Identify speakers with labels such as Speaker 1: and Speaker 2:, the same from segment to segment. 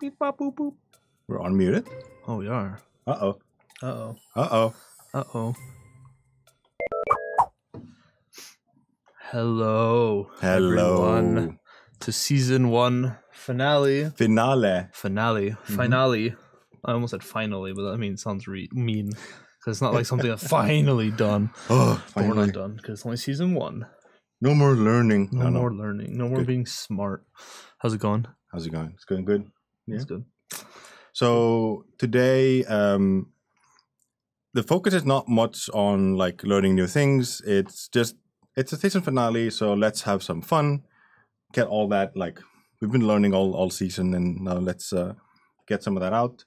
Speaker 1: beep, bop, boop, boop.
Speaker 2: We're unmuted.
Speaker 1: Oh, we are.
Speaker 2: Uh-oh.
Speaker 1: Uh-oh.
Speaker 2: Uh-oh.
Speaker 1: Uh-oh. Hello, everyone, to season 1 finale. Finale. I almost said finally, but that means sounds mean. Because it's not like something that's finally done.
Speaker 2: Oh,
Speaker 1: but
Speaker 2: finally.
Speaker 1: we're not done, because it's only season 1.
Speaker 2: No more learning.
Speaker 1: No more learning. No more being smart. How's it going?
Speaker 2: How's it going? It's going good. Yeah.
Speaker 1: It's good.
Speaker 2: So today, the focus is not much on like learning new things. It's a season finale, so let's have some fun. Get all that, like we've been learning all season, and now let's get some of that out.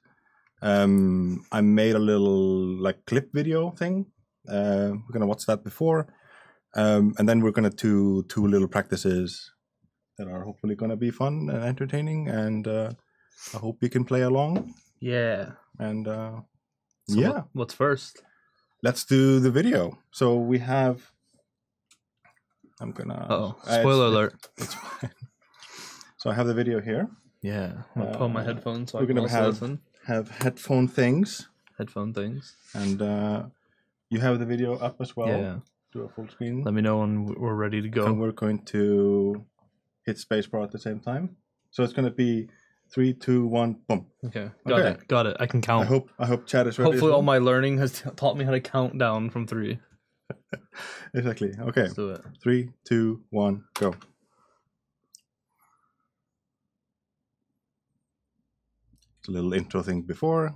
Speaker 2: I made a little like clip video thing. We're gonna watch that before, and then we're gonna do 2 little practices that are hopefully gonna be fun and entertaining, and I hope you can play along.
Speaker 1: Yeah.
Speaker 2: And
Speaker 1: So
Speaker 2: yeah,
Speaker 1: what's first?
Speaker 2: let's do the video. So we have. I'm gonna.
Speaker 1: Spoiler alert.
Speaker 2: It's fine. So I have the video here.
Speaker 1: Yeah. I'm gonna put on my headphones so
Speaker 2: we're
Speaker 1: I can
Speaker 2: gonna
Speaker 1: also listen.
Speaker 2: have headphone things.
Speaker 1: Headphone things.
Speaker 2: And you have the video up as well.
Speaker 1: Yeah.
Speaker 2: Do a full screen.
Speaker 1: Let me know when we're ready to go.
Speaker 2: And we're going to hit spacebar at the same time. So it's going to be 3, 2, 1, boom.
Speaker 1: Okay. Got it. I can count.
Speaker 2: I hope chat is ready.
Speaker 1: Hopefully all my learning has taught me how to count down from 3.
Speaker 2: Exactly. Okay.
Speaker 1: Let's do it.
Speaker 2: 3, 2, 1, go. It's a little intro thing before.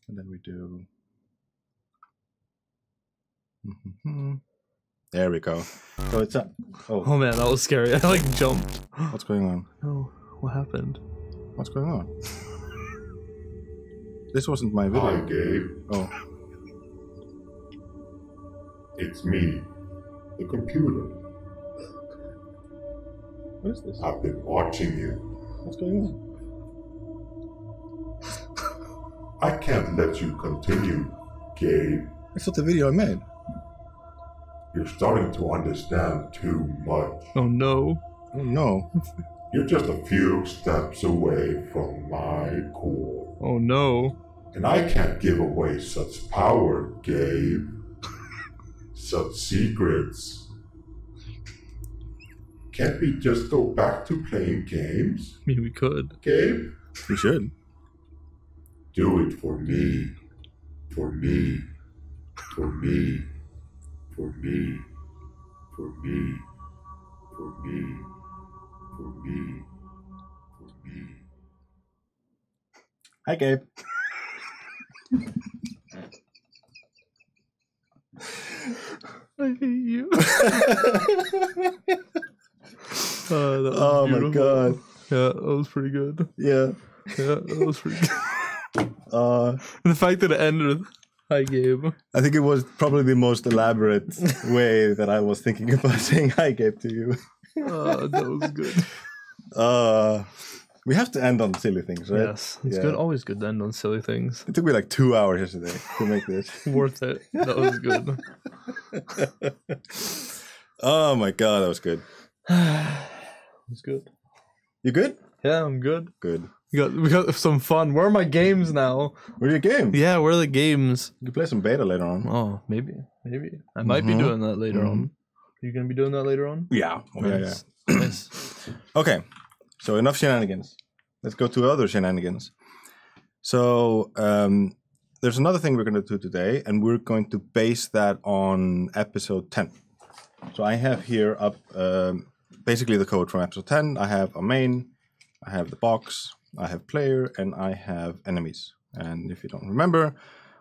Speaker 2: And then we do. There we go. So it's a.
Speaker 1: Oh man, that was scary. I like jumped.
Speaker 2: What's going on?
Speaker 1: Oh, what happened?
Speaker 2: What's going on? This wasn't my video.
Speaker 3: Hi, Gabe.
Speaker 2: Oh.
Speaker 3: It's me, the computer.
Speaker 2: What is this?
Speaker 3: I've been watching you.
Speaker 2: What's going on?
Speaker 3: I can't let you continue, Gabe.
Speaker 2: It's not the video I made.
Speaker 3: You're starting to understand too much.
Speaker 1: Oh no.
Speaker 2: Oh no.
Speaker 3: You're just a few steps away from my core.
Speaker 1: Oh no.
Speaker 3: And I can't give away such power, Gabe. Such secrets. Can't we just go back to playing games?
Speaker 1: I mean, we could.
Speaker 3: Gabe?
Speaker 2: We should.
Speaker 3: Do it for me. For me. For me. For me. For me. For me. For me. For me.
Speaker 2: Hi, Gabe.
Speaker 1: I hate you.
Speaker 2: Oh my god.
Speaker 1: Yeah, that was pretty good.
Speaker 2: Yeah.
Speaker 1: Yeah, that was pretty good. The fact that it ended with, hi, Gabe.
Speaker 2: I think it was probably the most elaborate way that I was thinking about saying hi, Gabe, to you.
Speaker 1: That was good.
Speaker 2: We have to end on silly things, right?
Speaker 1: Yes, it's good. Always good to end on silly things.
Speaker 2: It took me like 2 hours yesterday to make this.
Speaker 1: Worth it. That was good.
Speaker 2: Oh my god, that was good.
Speaker 1: It's good.
Speaker 2: You good?
Speaker 1: Yeah, I'm good.
Speaker 2: Good.
Speaker 1: We got some fun. Where are my games now?
Speaker 2: Where are your games?
Speaker 1: Yeah, where are the games?
Speaker 2: You can play some beta later on.
Speaker 1: Oh, maybe. I might be doing that later on. You gonna be doing that later on?
Speaker 2: Yeah. Oh,
Speaker 1: Nice.
Speaker 2: yeah.
Speaker 1: Nice.
Speaker 2: Okay. So enough shenanigans. Let's go to other shenanigans. So there's another thing we're going to do today, and we're going to base that on episode 10. So I have here up basically the code from episode 10. I have a main, I have the box, I have player, and I have enemies. And if you don't remember,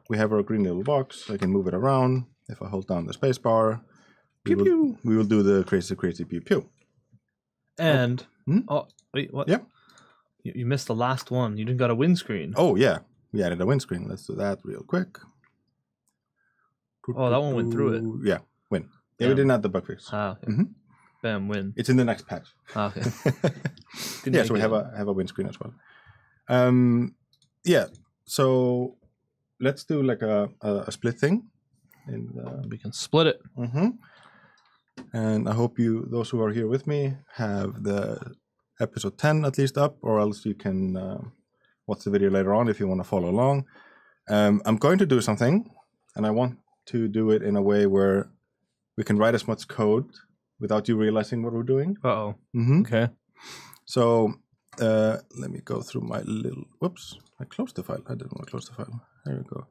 Speaker 2: we have our green little box. I can move it around. If I hold down the space bar, we will do the crazy pew pew.
Speaker 1: And oh wait, what?
Speaker 2: Yeah.
Speaker 1: You missed the last one. You didn't got a windscreen.
Speaker 2: Oh yeah, we added a windscreen. Let's do that real quick.
Speaker 1: Oh, that one went through it.
Speaker 2: Yeah, win. Yeah, we didn't add the bug fix.
Speaker 1: Ah, okay. Bam, win.
Speaker 2: It's in the next patch.
Speaker 1: Ah, okay.
Speaker 2: Yeah, so we have a windscreen as well. Yeah, so let's do like a split thing. And
Speaker 1: we can split it.
Speaker 2: And I hope those who are here with me, have the episode 10 at least up, or else you can watch the video later on if you want to follow along. I'm going to do something, and I want to do it in a way where we can write as much code without you realizing what we're doing.
Speaker 1: Uh-oh.
Speaker 2: Mm-hmm.
Speaker 1: Okay.
Speaker 2: So let me go through my little... Whoops, I closed the file. I didn't want to close the file. There we go.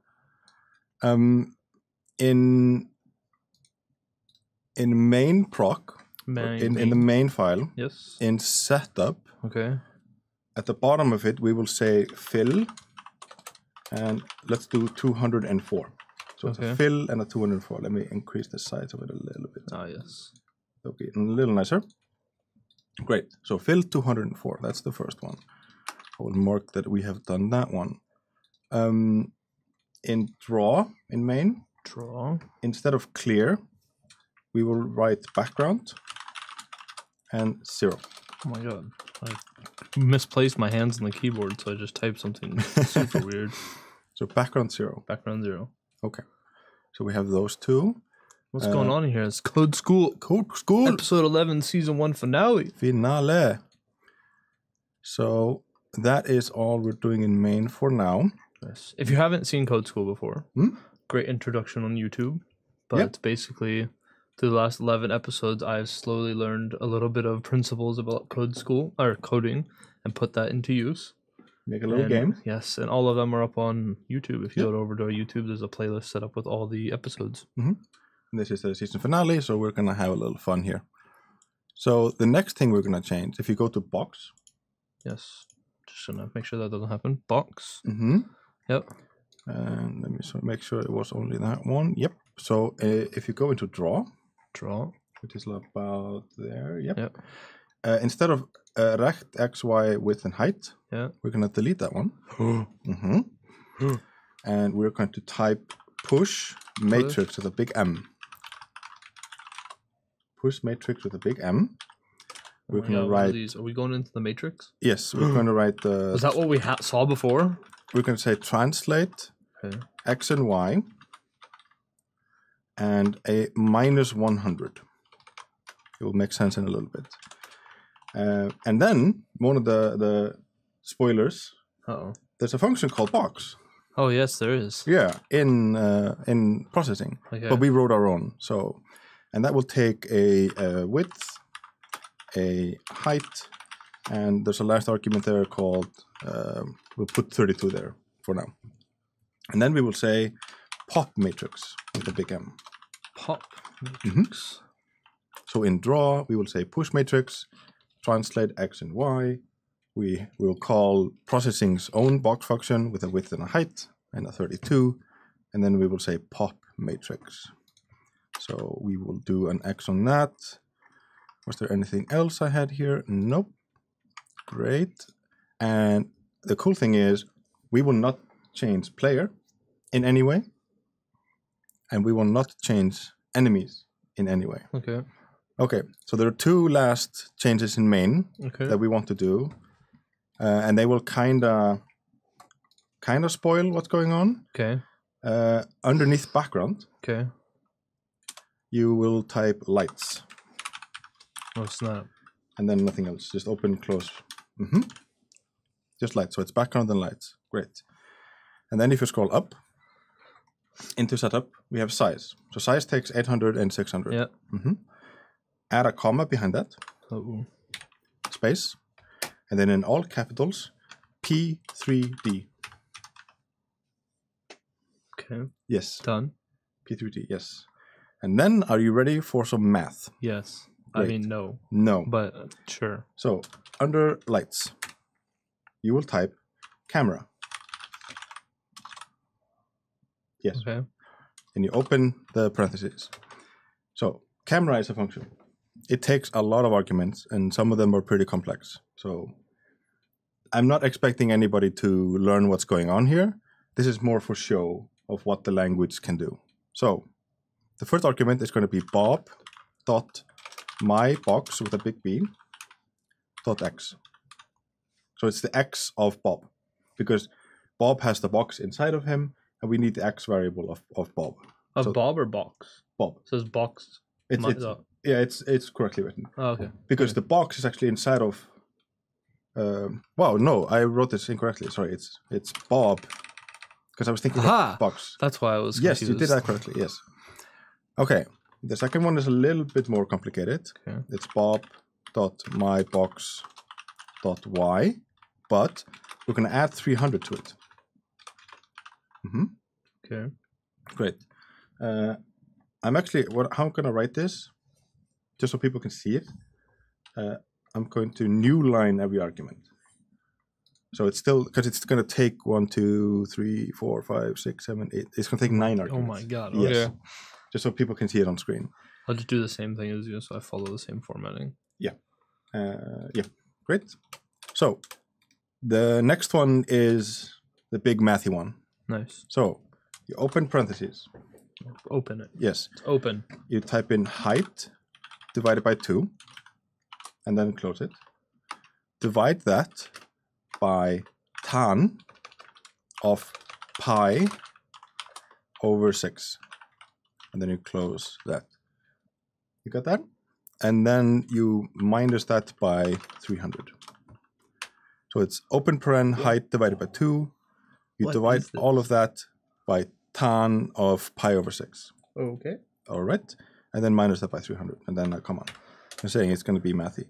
Speaker 2: In main proc, in the main file,
Speaker 1: yes,
Speaker 2: in setup,
Speaker 1: okay,
Speaker 2: at the bottom of it, we will say fill, and let's do 204. So it's a fill and a 204. Let me increase the size of it a little bit.
Speaker 1: Ah, yes.
Speaker 2: Okay, a little nicer. Great. So fill 204. That's the first one. I will mark that we have done that one. In draw, in main, instead of clear, we will write background and 0.
Speaker 1: Oh my god. I misplaced my hands on the keyboard, so I just typed something super weird.
Speaker 2: So background 0.
Speaker 1: Background 0.
Speaker 2: Okay. So we have those two.
Speaker 1: What's going on here? It's Code School.
Speaker 2: Code School.
Speaker 1: Episode 11, Season 1 finale.
Speaker 2: Finale. So that is all we're doing in main for now.
Speaker 1: Yes. If you haven't seen Code School before, great introduction on YouTube. But basically, through the last 11 episodes, I've slowly learned a little bit of principles about Code School, or coding, and put that into use.
Speaker 2: Make a little game.
Speaker 1: Yes, and all of them are up on YouTube. If you go over to our YouTube, there's a playlist set up with all the episodes.
Speaker 2: This is the season finale, so we're going to have a little fun here. So the next thing we're going to change, if you go to box.
Speaker 1: Yes, just going to make sure that doesn't happen. Box. Yep.
Speaker 2: And let me make sure it was only that one. Yep. So if you go into draw, which is about there. Yep. Instead of rect, x, y, width, and height, we're going to delete that one. And we're going to type push matrix with a big M. Push matrix with a big M. We're going to write...
Speaker 1: Are we going into the matrix?
Speaker 2: Yes, we're going to write the...
Speaker 1: Is that what we saw before?
Speaker 2: We're going to say translate x and y and a -100. It will make sense in a little bit. And then, one of the spoilers, there's a function called box.
Speaker 1: Oh, yes, there is.
Speaker 2: Yeah, in processing. Okay. But we wrote our own. So, and that will take a width, a height, and there's a last argument there called, we'll put 32 there for now. And then we will say pop matrix with a big M.
Speaker 1: Pop matrix.
Speaker 2: So in draw, we will say push matrix, translate x and y. We will call processing's own box function with a width and a height and a 32. And then we will say pop matrix. So we will do an x on that. Was there anything else I had here? Nope. Great. And the cool thing is we will not change player in any way. And we will not change enemies in any way.
Speaker 1: Okay.
Speaker 2: Okay, so there are two last changes in main that we want to do. And they will kind of spoil what's going on.
Speaker 1: Okay.
Speaker 2: Underneath background, you will type lights.
Speaker 1: Oh, snap.
Speaker 2: And then nothing else. Just open, close. Just lights. So it's background and lights. Great. And then if you scroll up into setup, we have size. So size takes 800 and 600.
Speaker 1: Yeah.
Speaker 2: Add a comma behind that. Space. And then in all capitals, P3D.
Speaker 1: Okay.
Speaker 2: Yes.
Speaker 1: Done.
Speaker 2: P3D, yes. And then, are you ready for some math?
Speaker 1: Yes.
Speaker 2: Great.
Speaker 1: I mean, no.
Speaker 2: No.
Speaker 1: But sure.
Speaker 2: So, under lights, you will type camera. Yes.
Speaker 1: Okay.
Speaker 2: And you open the parentheses. So, camera is a function. It takes a lot of arguments, and some of them are pretty complex. So, I'm not expecting anybody to learn what's going on here. This is more for show of what the language can do. So, the first argument is going to be Bob dot my box with a big B dot x. So it's the x of Bob, because Bob has the box inside of him, and we need the x variable of Bob.
Speaker 1: Of Bob or box?
Speaker 2: Bob.
Speaker 1: It says box.
Speaker 2: It's correctly written.
Speaker 1: Oh, okay.
Speaker 2: Because the box is actually inside of Wow, no, I wrote this incorrectly. Sorry, it's Bob, because I was thinking about box.
Speaker 1: That's why I was
Speaker 2: confused.
Speaker 1: Yes,
Speaker 2: you did that correctly, yes. Okay, the second one is a little bit more complicated.
Speaker 1: Okay.
Speaker 2: It's bob.mybox.y, but we're going to add 300 to it.
Speaker 1: Okay.
Speaker 2: Great. I'm actually, how I'm going to write this, just so people can see it, I'm going to new line every argument. So it's still, because it's going to take 1, 2, 3, 4, 5, 6, 7, 8. It's going to take 9 arguments.
Speaker 1: Oh my god.
Speaker 2: Okay.
Speaker 1: Yes.
Speaker 2: Just so people can see it on screen.
Speaker 1: I'll just do the same thing as you, so I follow the same formatting.
Speaker 2: Yeah. Great. So the next one is the big mathy one.
Speaker 1: Nice.
Speaker 2: So you open parentheses.
Speaker 1: Open it.
Speaker 2: Yes.
Speaker 1: It's open.
Speaker 2: You type in height divided by 2, and then close it. Divide that by tan of pi over 6. And then you close that. You got that? And then you minus that by 300. So it's open paren height divided by 2. You divide all of that by tan of pi over 6.
Speaker 1: Okay.
Speaker 2: All right. And then minus that by 300. And then, come on. I'm saying it's going to be mathy.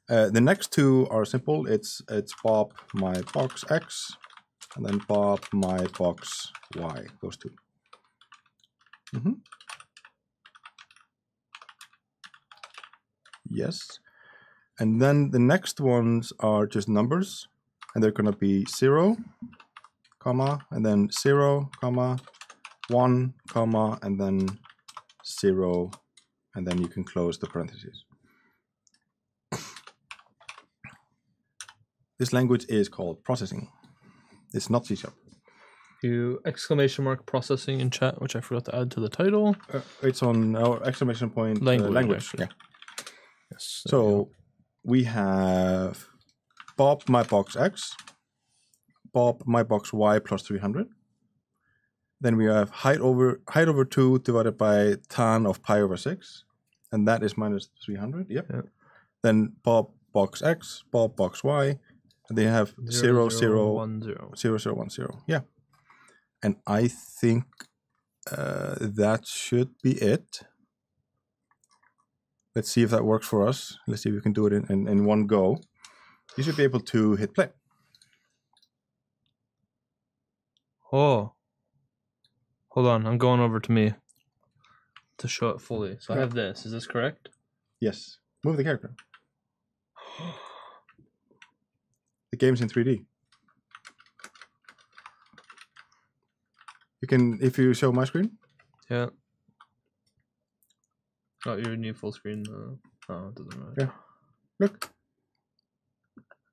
Speaker 2: The next two are simple. It's Bob my box X and then Bob my box Y. Those two. Yes. And then the next ones are just numbers, and they're going to be 0, comma, and then 0, comma, 1, comma, and then 0, and then you can close the parentheses. This language is called processing. It's not C#.
Speaker 1: You exclamation mark processing in chat, which I forgot to add to the title.
Speaker 2: It's on our exclamation point language. Yeah.
Speaker 1: Yes.
Speaker 2: So we have Bob my box X, Bob my box Y plus 300. Then we have height over 2 divided by tan of pi over 6, and that is minus 300. Yep. Then Bob box X, Bob box Y, and they have 0, 0, 1, 0. 0, 0, 1, 0. Yeah. And I think that should be it. Let's see if that works for us. Let's see if we can do it in one go. You should be able to hit play.
Speaker 1: Oh. Hold on, I'm going over to me to show it fully. So I have this. Is this correct?
Speaker 2: Yes. Move the character. The game's in 3D. You can, if you show my screen.
Speaker 1: Yeah. Oh, you need full screen. Oh, it doesn't matter.
Speaker 2: Yeah. Look.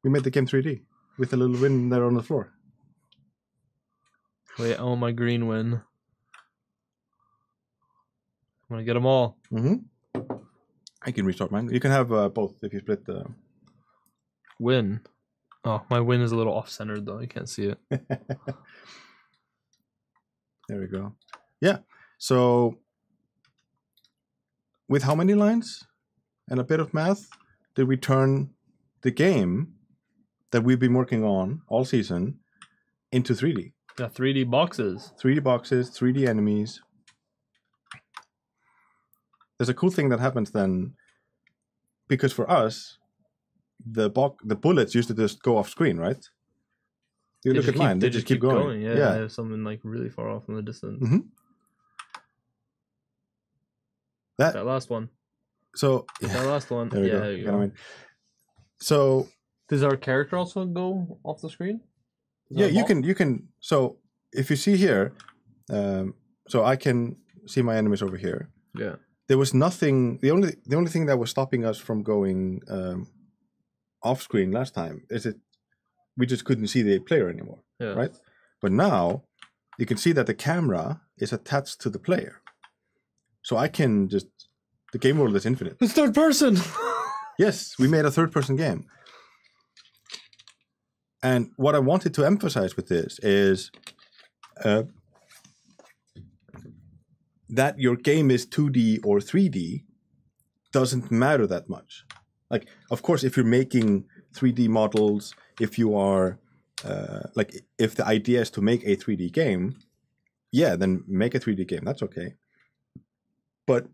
Speaker 2: We made the game 3D with a little win there on the floor.
Speaker 1: Wait, oh, my green win. I'm gonna get them all.
Speaker 2: I can restart mine. You can have both if you split the
Speaker 1: win. Oh, my win is a little off-centered though. You can't see it.
Speaker 2: There we go. Yeah. So with how many lines and a bit of math did we turn the game that we've been working on all season into 3D?
Speaker 1: Yeah, 3D boxes.
Speaker 2: 3D boxes, 3D enemies. There's a cool thing that happens then, because for us, the bullets used to just go off screen, right? You look at mine; they just keep going.
Speaker 1: Yeah, I have something like really far off in the distance. That last one.
Speaker 2: So
Speaker 1: that last one.
Speaker 2: There we go.
Speaker 1: There you go.
Speaker 2: So
Speaker 1: does our character also go off the screen?
Speaker 2: Yeah, you can. So if you see here, so I can see my enemies over here.
Speaker 1: Yeah.
Speaker 2: There was nothing. The only thing that was stopping us from going off screen last time is we just couldn't see the player anymore.
Speaker 1: Yeah.
Speaker 2: Right. But now you can see that the camera is attached to the player, so I can just the game world is infinite.
Speaker 1: It's third person.
Speaker 2: Yes, we made a third-person game. And what I wanted to emphasize with this is that your game is 2D or 3D doesn't matter that much. Like, of course, if you're making 3D models, if you are like if the idea is to make a 3D game, yeah, then make a 3D game. That's okay. But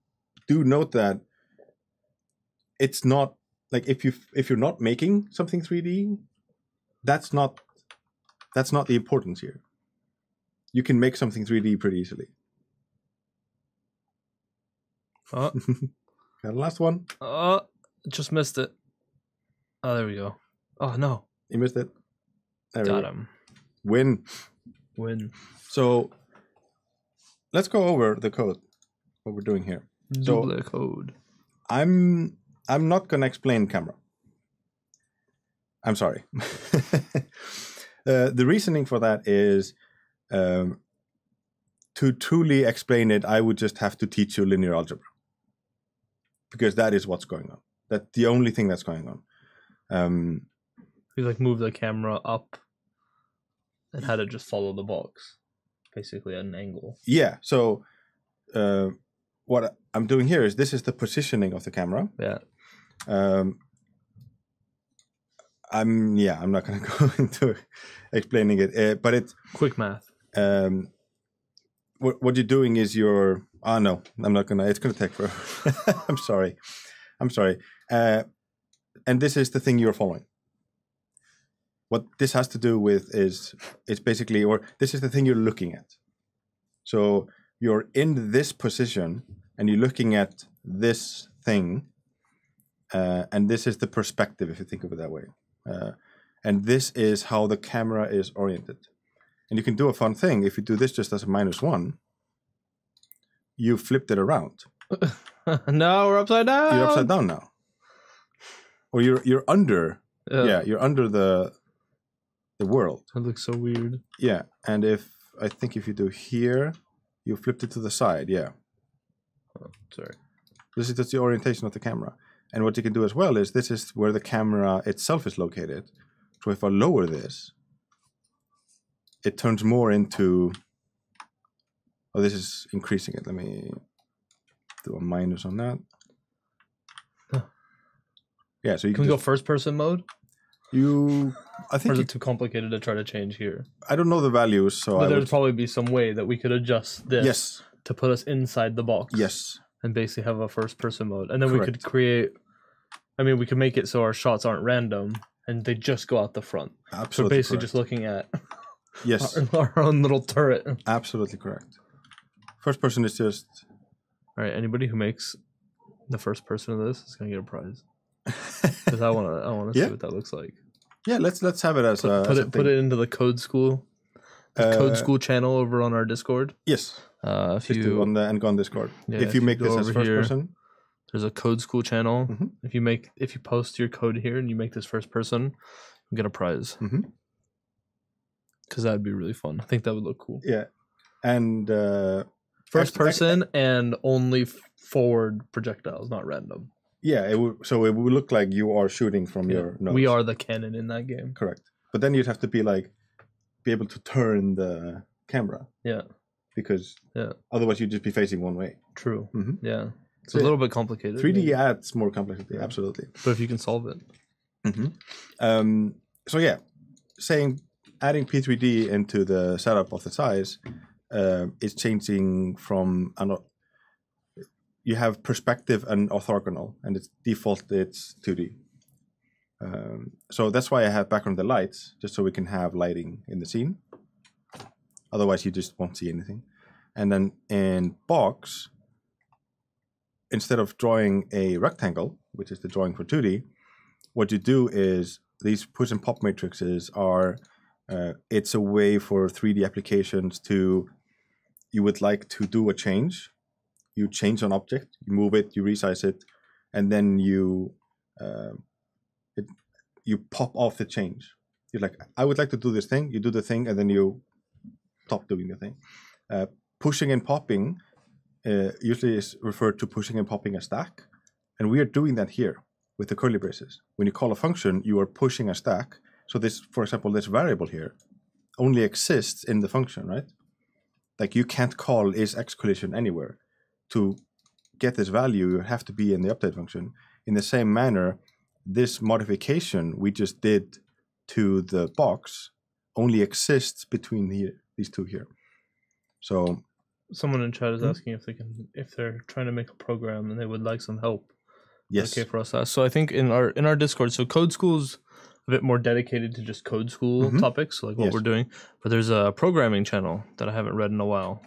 Speaker 2: do note that it's not like if you're not making something 3D, that's not the importance here. You can make something 3D pretty easily. Got the last one?
Speaker 1: Just missed it. Oh, there we go. Oh, no.
Speaker 2: You missed it? There
Speaker 1: Got him.
Speaker 2: Win. So let's go over the code, what we're doing here.
Speaker 1: Double code.
Speaker 2: I'm not going to explain camera. I'm sorry. The reasoning for that is to truly explain it, I would just have to teach you linear algebra. Because that is what's going on. That's the only thing that's going on.
Speaker 1: You like move the camera up and had it just follow the box, basically at an angle.
Speaker 2: Yeah. So what I'm doing here is this is the positioning of the camera.
Speaker 1: Yeah.
Speaker 2: I'm not going to go into explaining it, but it's
Speaker 1: quick math.
Speaker 2: What you're doing is you're. Oh no, I'm not gonna. It's gonna take forever. I'm sorry. And this is the thing you're following. What this has to do with is it's basically, or this is the thing you're looking at. So you're in this position and you're looking at this thing, and this is the perspective, if you think of it that way. And this is how the camera is oriented. And you can do a fun thing. If you do this just as a -1, you flipped it around.
Speaker 1: No, we're upside down.
Speaker 2: You're upside down now. Or you're under. Yeah, you're under the world.
Speaker 1: That looks so weird.
Speaker 2: Yeah, and I think if you do here, you flipped it to the side. Yeah.
Speaker 1: Oh, sorry.
Speaker 2: This is just the orientation of the camera. And what you can do as well is this is where the camera itself is located. So if I lower this, it turns more into. Oh, this is increasing it. Let me do a minus on that.
Speaker 1: Huh.
Speaker 2: Yeah, so you
Speaker 1: can we go first person mode?
Speaker 2: I think
Speaker 1: or is it too complicated to try to change here?
Speaker 2: I don't know the values, so
Speaker 1: but there'd probably be some way that we could adjust this.
Speaker 2: Yes.
Speaker 1: To put us inside the box.
Speaker 2: Yes.
Speaker 1: And basically have a first person mode, and then
Speaker 2: Correct.
Speaker 1: we could create. I mean, we could make it so our shots aren't random and they just go out the front.
Speaker 2: Absolutely.
Speaker 1: So basically,
Speaker 2: correct.
Speaker 1: just looking at.
Speaker 2: Yes.
Speaker 1: Our own little turret.
Speaker 2: Absolutely correct. First person is just.
Speaker 1: All right. Anybody who makes the first person of this is gonna get a prize. Because I wanna see what that looks like.
Speaker 2: Yeah, let's have it as
Speaker 1: put it into the Code School. Code School channel over on our Discord.
Speaker 2: Yes.
Speaker 1: If you
Speaker 2: on the NGON Discord.
Speaker 1: Yeah,
Speaker 2: if you make this as first person.
Speaker 1: There's a Code School channel.
Speaker 2: Mm-hmm.
Speaker 1: If you post your code here and you make this first person, you get a prize. Because that'd be really fun. I think that would look cool.
Speaker 2: Yeah, and
Speaker 1: first person and only forward projectiles, not random.
Speaker 2: Yeah, it would look like you are shooting from your nose.
Speaker 1: We are the cannon in that game.
Speaker 2: Correct, but then you'd have to be able to turn the camera.
Speaker 1: Yeah,
Speaker 2: because otherwise you'd just be facing one way.
Speaker 1: True.
Speaker 2: Mm-hmm.
Speaker 1: Yeah, it's a little bit complicated.
Speaker 2: 3D adds more complexity, absolutely.
Speaker 1: But if you can solve it.
Speaker 2: So yeah, adding P3D into the setup of the size is changing from you have perspective and orthogonal, and it's default it's 2D. So that's why I have background the lights, just so we can have lighting in the scene. Otherwise, you just won't see anything. And then in box, instead of drawing a rectangle, which is the drawing for 2D, what you do is these push and pop matrices are, it's a way for 3D applications to, you would like to do a change. You change an object, you move it, you resize it, and then you pop off the change. You're like, I would like to do this thing, you do the thing, and then you stop doing the thing. Pushing and popping usually is referred to pushing and popping a stack, and we are doing that here with the curly braces. When you call a function, you are pushing a stack. So this, for example, this variable here only exists in the function, right? Like you can't call isXCollision anywhere. To get this value, you have to be in the update function. In the same manner, this modification we just did to the box only exists between these two here. So
Speaker 1: someone in chat is asking if they're trying to make a program and they would like some help.
Speaker 2: Yes.
Speaker 1: Okay for us to ask. So I think in our Discord, so Code School's a bit more dedicated to just code school topics, like what we're doing. But there's a programming channel that I haven't read in a while.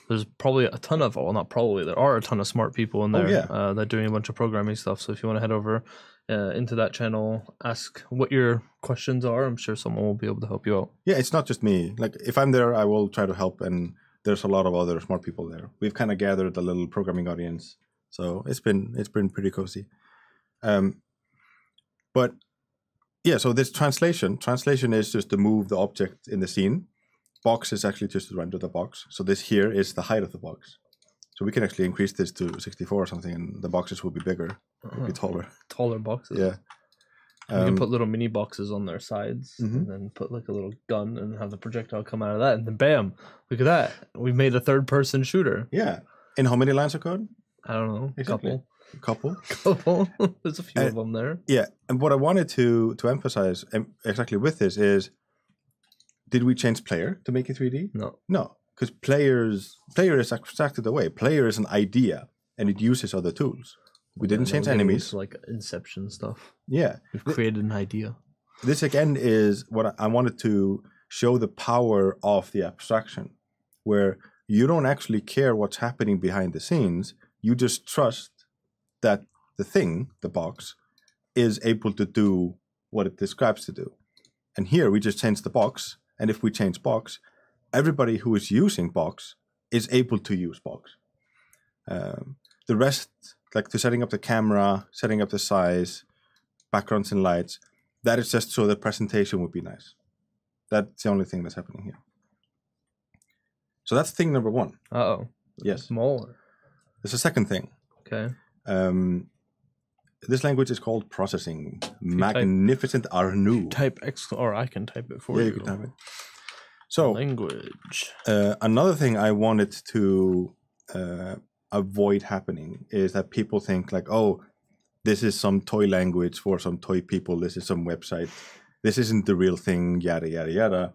Speaker 1: There's probably a ton of, well, not probably, there are a ton of smart people in there that are doing a bunch of programming stuff. So if you want to head over into that channel, ask what your questions are. I'm sure someone will be able to help you out.
Speaker 2: Yeah, it's not just me. Like if I'm there, I will try to help, and there's a lot of other smart people there. We've kind of gathered a little programming audience, so it's been pretty cozy. But yeah, so this translation is just to move the object in the scene. Box is actually just to render the box. So this here is the height of the box. So we can actually increase this to 64 or something, and the boxes will be bigger, will be taller.
Speaker 1: Taller boxes.
Speaker 2: Yeah.
Speaker 1: You can put little mini boxes on their sides, and then put like a little gun and have the projectile come out of that, and then bam! Look at that. We made a third-person shooter.
Speaker 2: Yeah. In how many lines of code?
Speaker 1: I don't know.
Speaker 2: Exactly. Couple.
Speaker 1: There's a few of them there.
Speaker 2: Yeah, and what I wanted to emphasize exactly with this is, did we change player to make it 3D? No, because player is abstracted away. Player is an idea, and it uses other tools. We didn't change enemies.
Speaker 1: Like Inception stuff.
Speaker 2: Yeah,
Speaker 1: we've created an idea.
Speaker 2: This again is what I wanted to show, the power of the abstraction, where you don't actually care what's happening behind the scenes. You just trust that the thing, the box, is able to do what it describes to do. And here we just change the box, and if we change box, everybody who is using box is able to use box. The rest, like to setting up the camera, setting up the size, backgrounds and lights, that is just so the presentation would be nice. That's the only thing that's happening here. So that's thing number one.
Speaker 1: Uh-oh.
Speaker 2: Yes.
Speaker 1: Smaller.
Speaker 2: There's a second thing.
Speaker 1: Okay.
Speaker 2: This language is called processing. Magnificent Arnu.
Speaker 1: Type X, or I can type it for you.
Speaker 2: Yeah, you can type it. So,
Speaker 1: language.
Speaker 2: Another thing I wanted to avoid happening is that people think like, oh, this is some toy language for some toy people. This is some website. This isn't the real thing, yada, yada, yada.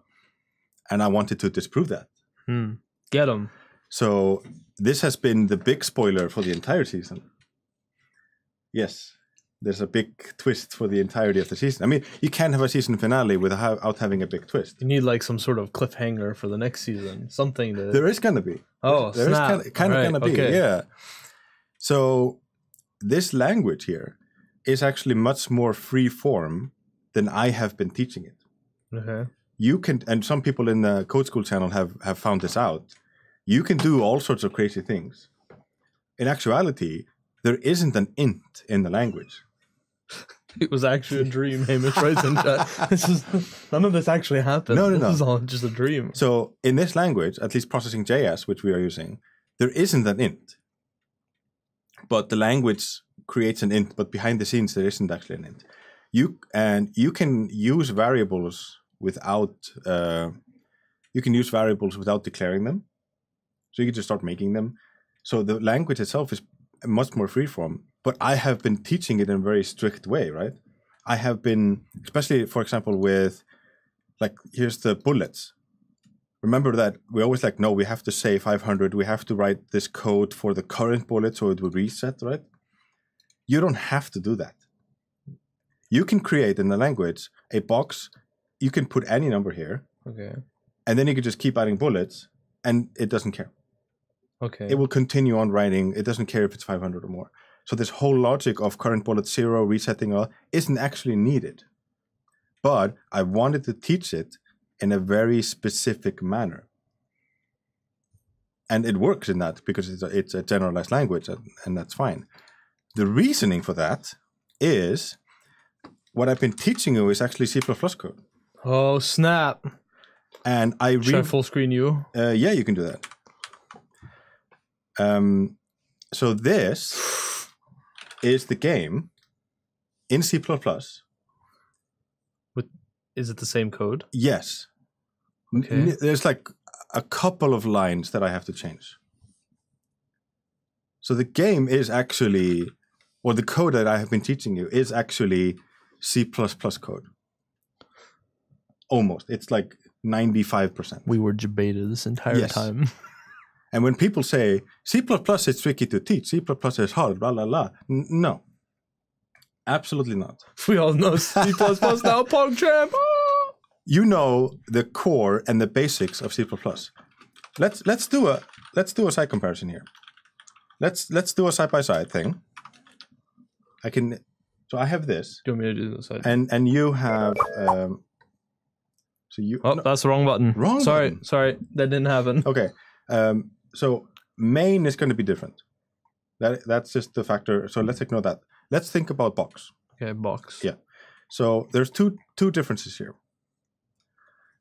Speaker 2: And I wanted to disprove that.
Speaker 1: Get them.
Speaker 2: So this has been the big spoiler for the entire season. Yes, there's a big twist for the entirety of the season. I mean, you can't have a season finale without having a big twist.
Speaker 1: You need like some sort of cliffhanger for the next season. Something to...
Speaker 2: There is going to be.
Speaker 1: Oh,
Speaker 2: there
Speaker 1: snap.
Speaker 2: is kind of going to be, yeah. So this language here is actually much more free form than I have been teaching it.
Speaker 1: Okay.
Speaker 2: You can, and some people in the Code School channel have found this out. You can do all sorts of crazy things. In actuality, there isn't an int in the language.
Speaker 1: It was actually a dream, Hamish writes in chat. None of this actually happened.
Speaker 2: No.
Speaker 1: This is all just a dream.
Speaker 2: So in this language, at least processing JS, which we are using, there isn't an int. But the language creates an int, but behind the scenes, there isn't actually an int. You can use variables without declaring them. So you can just start making them. So the language itself is much more freeform, but I have been teaching it in a very strict way, right? I have been, especially, for example, with, like, here's the bullets. Remember that we always like, no, we have to say 500. We have to write this code for the current bullet so it will reset, right? You don't have to do that. You can create in the language a box. You can put any number here.
Speaker 1: Okay.
Speaker 2: And then you can just keep adding bullets, and it doesn't care.
Speaker 1: Okay.
Speaker 2: It will continue on writing. It doesn't care if it's 500 or more. So this whole logic of current bullet 0, resetting all, isn't actually needed. But I wanted to teach it in a very specific manner. And it works in that because it's a generalized language, and that's fine. The reasoning for that is what I've been teaching you is actually C++ code.
Speaker 1: Oh, snap.
Speaker 2: And
Speaker 1: Should I full screen you?
Speaker 2: Yeah, you can do that. So this is the game in C++.
Speaker 1: Is it the same code?
Speaker 2: Yes.
Speaker 1: Okay.
Speaker 2: There's like a couple of lines that I have to change. So the game is actually, or the code that I have been teaching you is actually C++ code. Almost. It's like 95%.
Speaker 1: We were debated this entire time.
Speaker 2: And when people say, C++ is tricky to teach, C++ is hard, blah, blah, blah. No. Absolutely not.
Speaker 1: We all know C++ now, PogChamp.
Speaker 2: You know the core and the basics of C++. Let's do a side comparison here. Let's do a side-by-side thing. So I have this.
Speaker 1: Do you want me to do this side?
Speaker 2: And you have
Speaker 1: that's the wrong button. Sorry, that didn't happen.
Speaker 2: Okay. So main is going to be different. That's just the factor. So let's ignore that. Let's think about box.
Speaker 1: Okay, box.
Speaker 2: Yeah. So there's two differences here.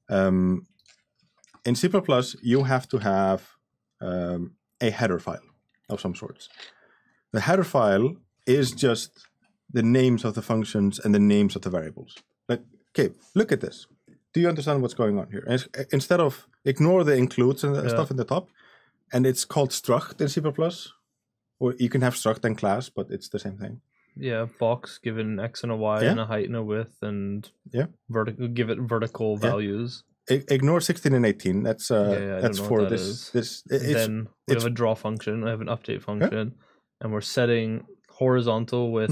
Speaker 2: In C++, you have to have a header file of some sorts. The header file is just the names of the functions and the names of the variables. Like, okay, look at this. Do you understand what's going on here? Instead of ignore the includes and stuff in the top, and it's called struct in C++, or you can have struct and class, but it's the same thing.
Speaker 1: Yeah, box given x and a y and a height and a width, and give it vertical values.
Speaker 2: Ignore 16 and 18. That's for this.
Speaker 1: Then we have a draw function. I have an update function, and we're setting horizontal with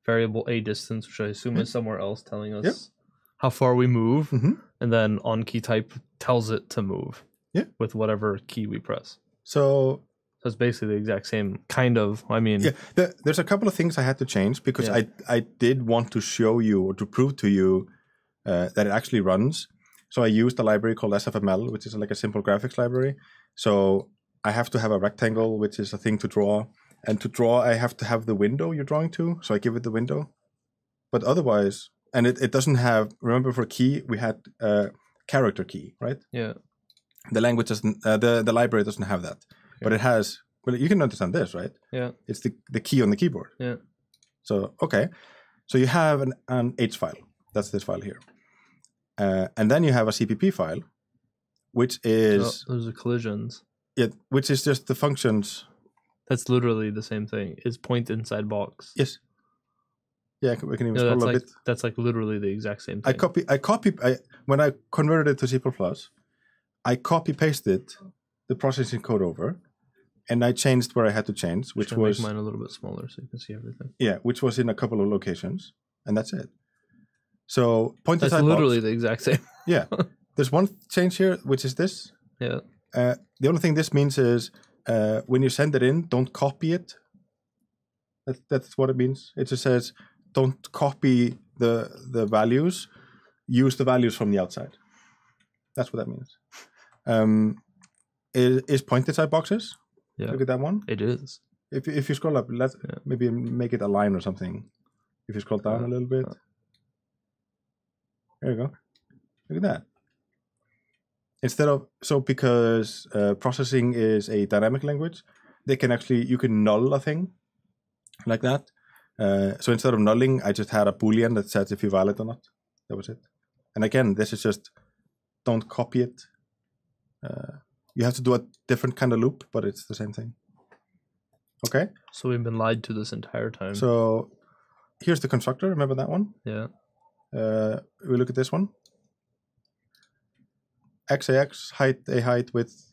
Speaker 1: variable a distance, which I assume is somewhere else, telling us how far we move, and then on key type tells it to move with whatever key we press. So it's basically the exact same kind of. I mean,
Speaker 2: there's a couple of things I had to change because I did want to show you or to prove to you that it actually runs. So I used a library called SFML, which is like a simple graphics library. So I have to have a rectangle, which is a thing to draw. And to draw, I have to have the window you're drawing to. So I give it the window. But otherwise, and it doesn't have, remember for key, we had character key, right?
Speaker 1: Yeah.
Speaker 2: The language doesn't, the library doesn't have that. Okay. But it has, well, you can understand this, right?
Speaker 1: Yeah.
Speaker 2: It's the key on the keyboard.
Speaker 1: Yeah.
Speaker 2: So, okay. So you have an H file. That's this file here. And then you have a CPP file, which is...
Speaker 1: those are collisions.
Speaker 2: Yeah, which is just the functions.
Speaker 1: That's literally the same thing. It's point inside box.
Speaker 2: Yes. Yeah, we can even scroll a bit.
Speaker 1: That's like literally the exact same thing.
Speaker 2: When I converted it to C++, I copy-pasted the processing code over, and I changed where I had to change, which was...
Speaker 1: make mine a little bit smaller so you can see everything.
Speaker 2: Yeah, which was in a couple of locations, and that's it. So point inside box.
Speaker 1: That's literally the exact same.
Speaker 2: Yeah. There's one change here, which is this.
Speaker 1: Yeah.
Speaker 2: The only thing this means is when you send it in, don't copy it. That's what it means. It just says don't copy the values. Use the values from the outside. That's what that means. Is point inside boxes?
Speaker 1: Yeah.
Speaker 2: Look at that one.
Speaker 1: It is.
Speaker 2: If you scroll up, let's maybe make it a line or something. If you scroll down a little bit. There you go. Look at that. Instead of, because processing is a dynamic language, you can null a thing like that. So instead of nulling, I just had a Boolean that says if you valid or not. That was it. And again, this is just, don't copy it. You have to do a different kind of loop, but it's the same thing. Okay.
Speaker 1: So we've been lied to this entire time.
Speaker 2: So here's the constructor. Remember that one?
Speaker 1: Yeah.
Speaker 2: We look at this one. XAX, height, a height, width,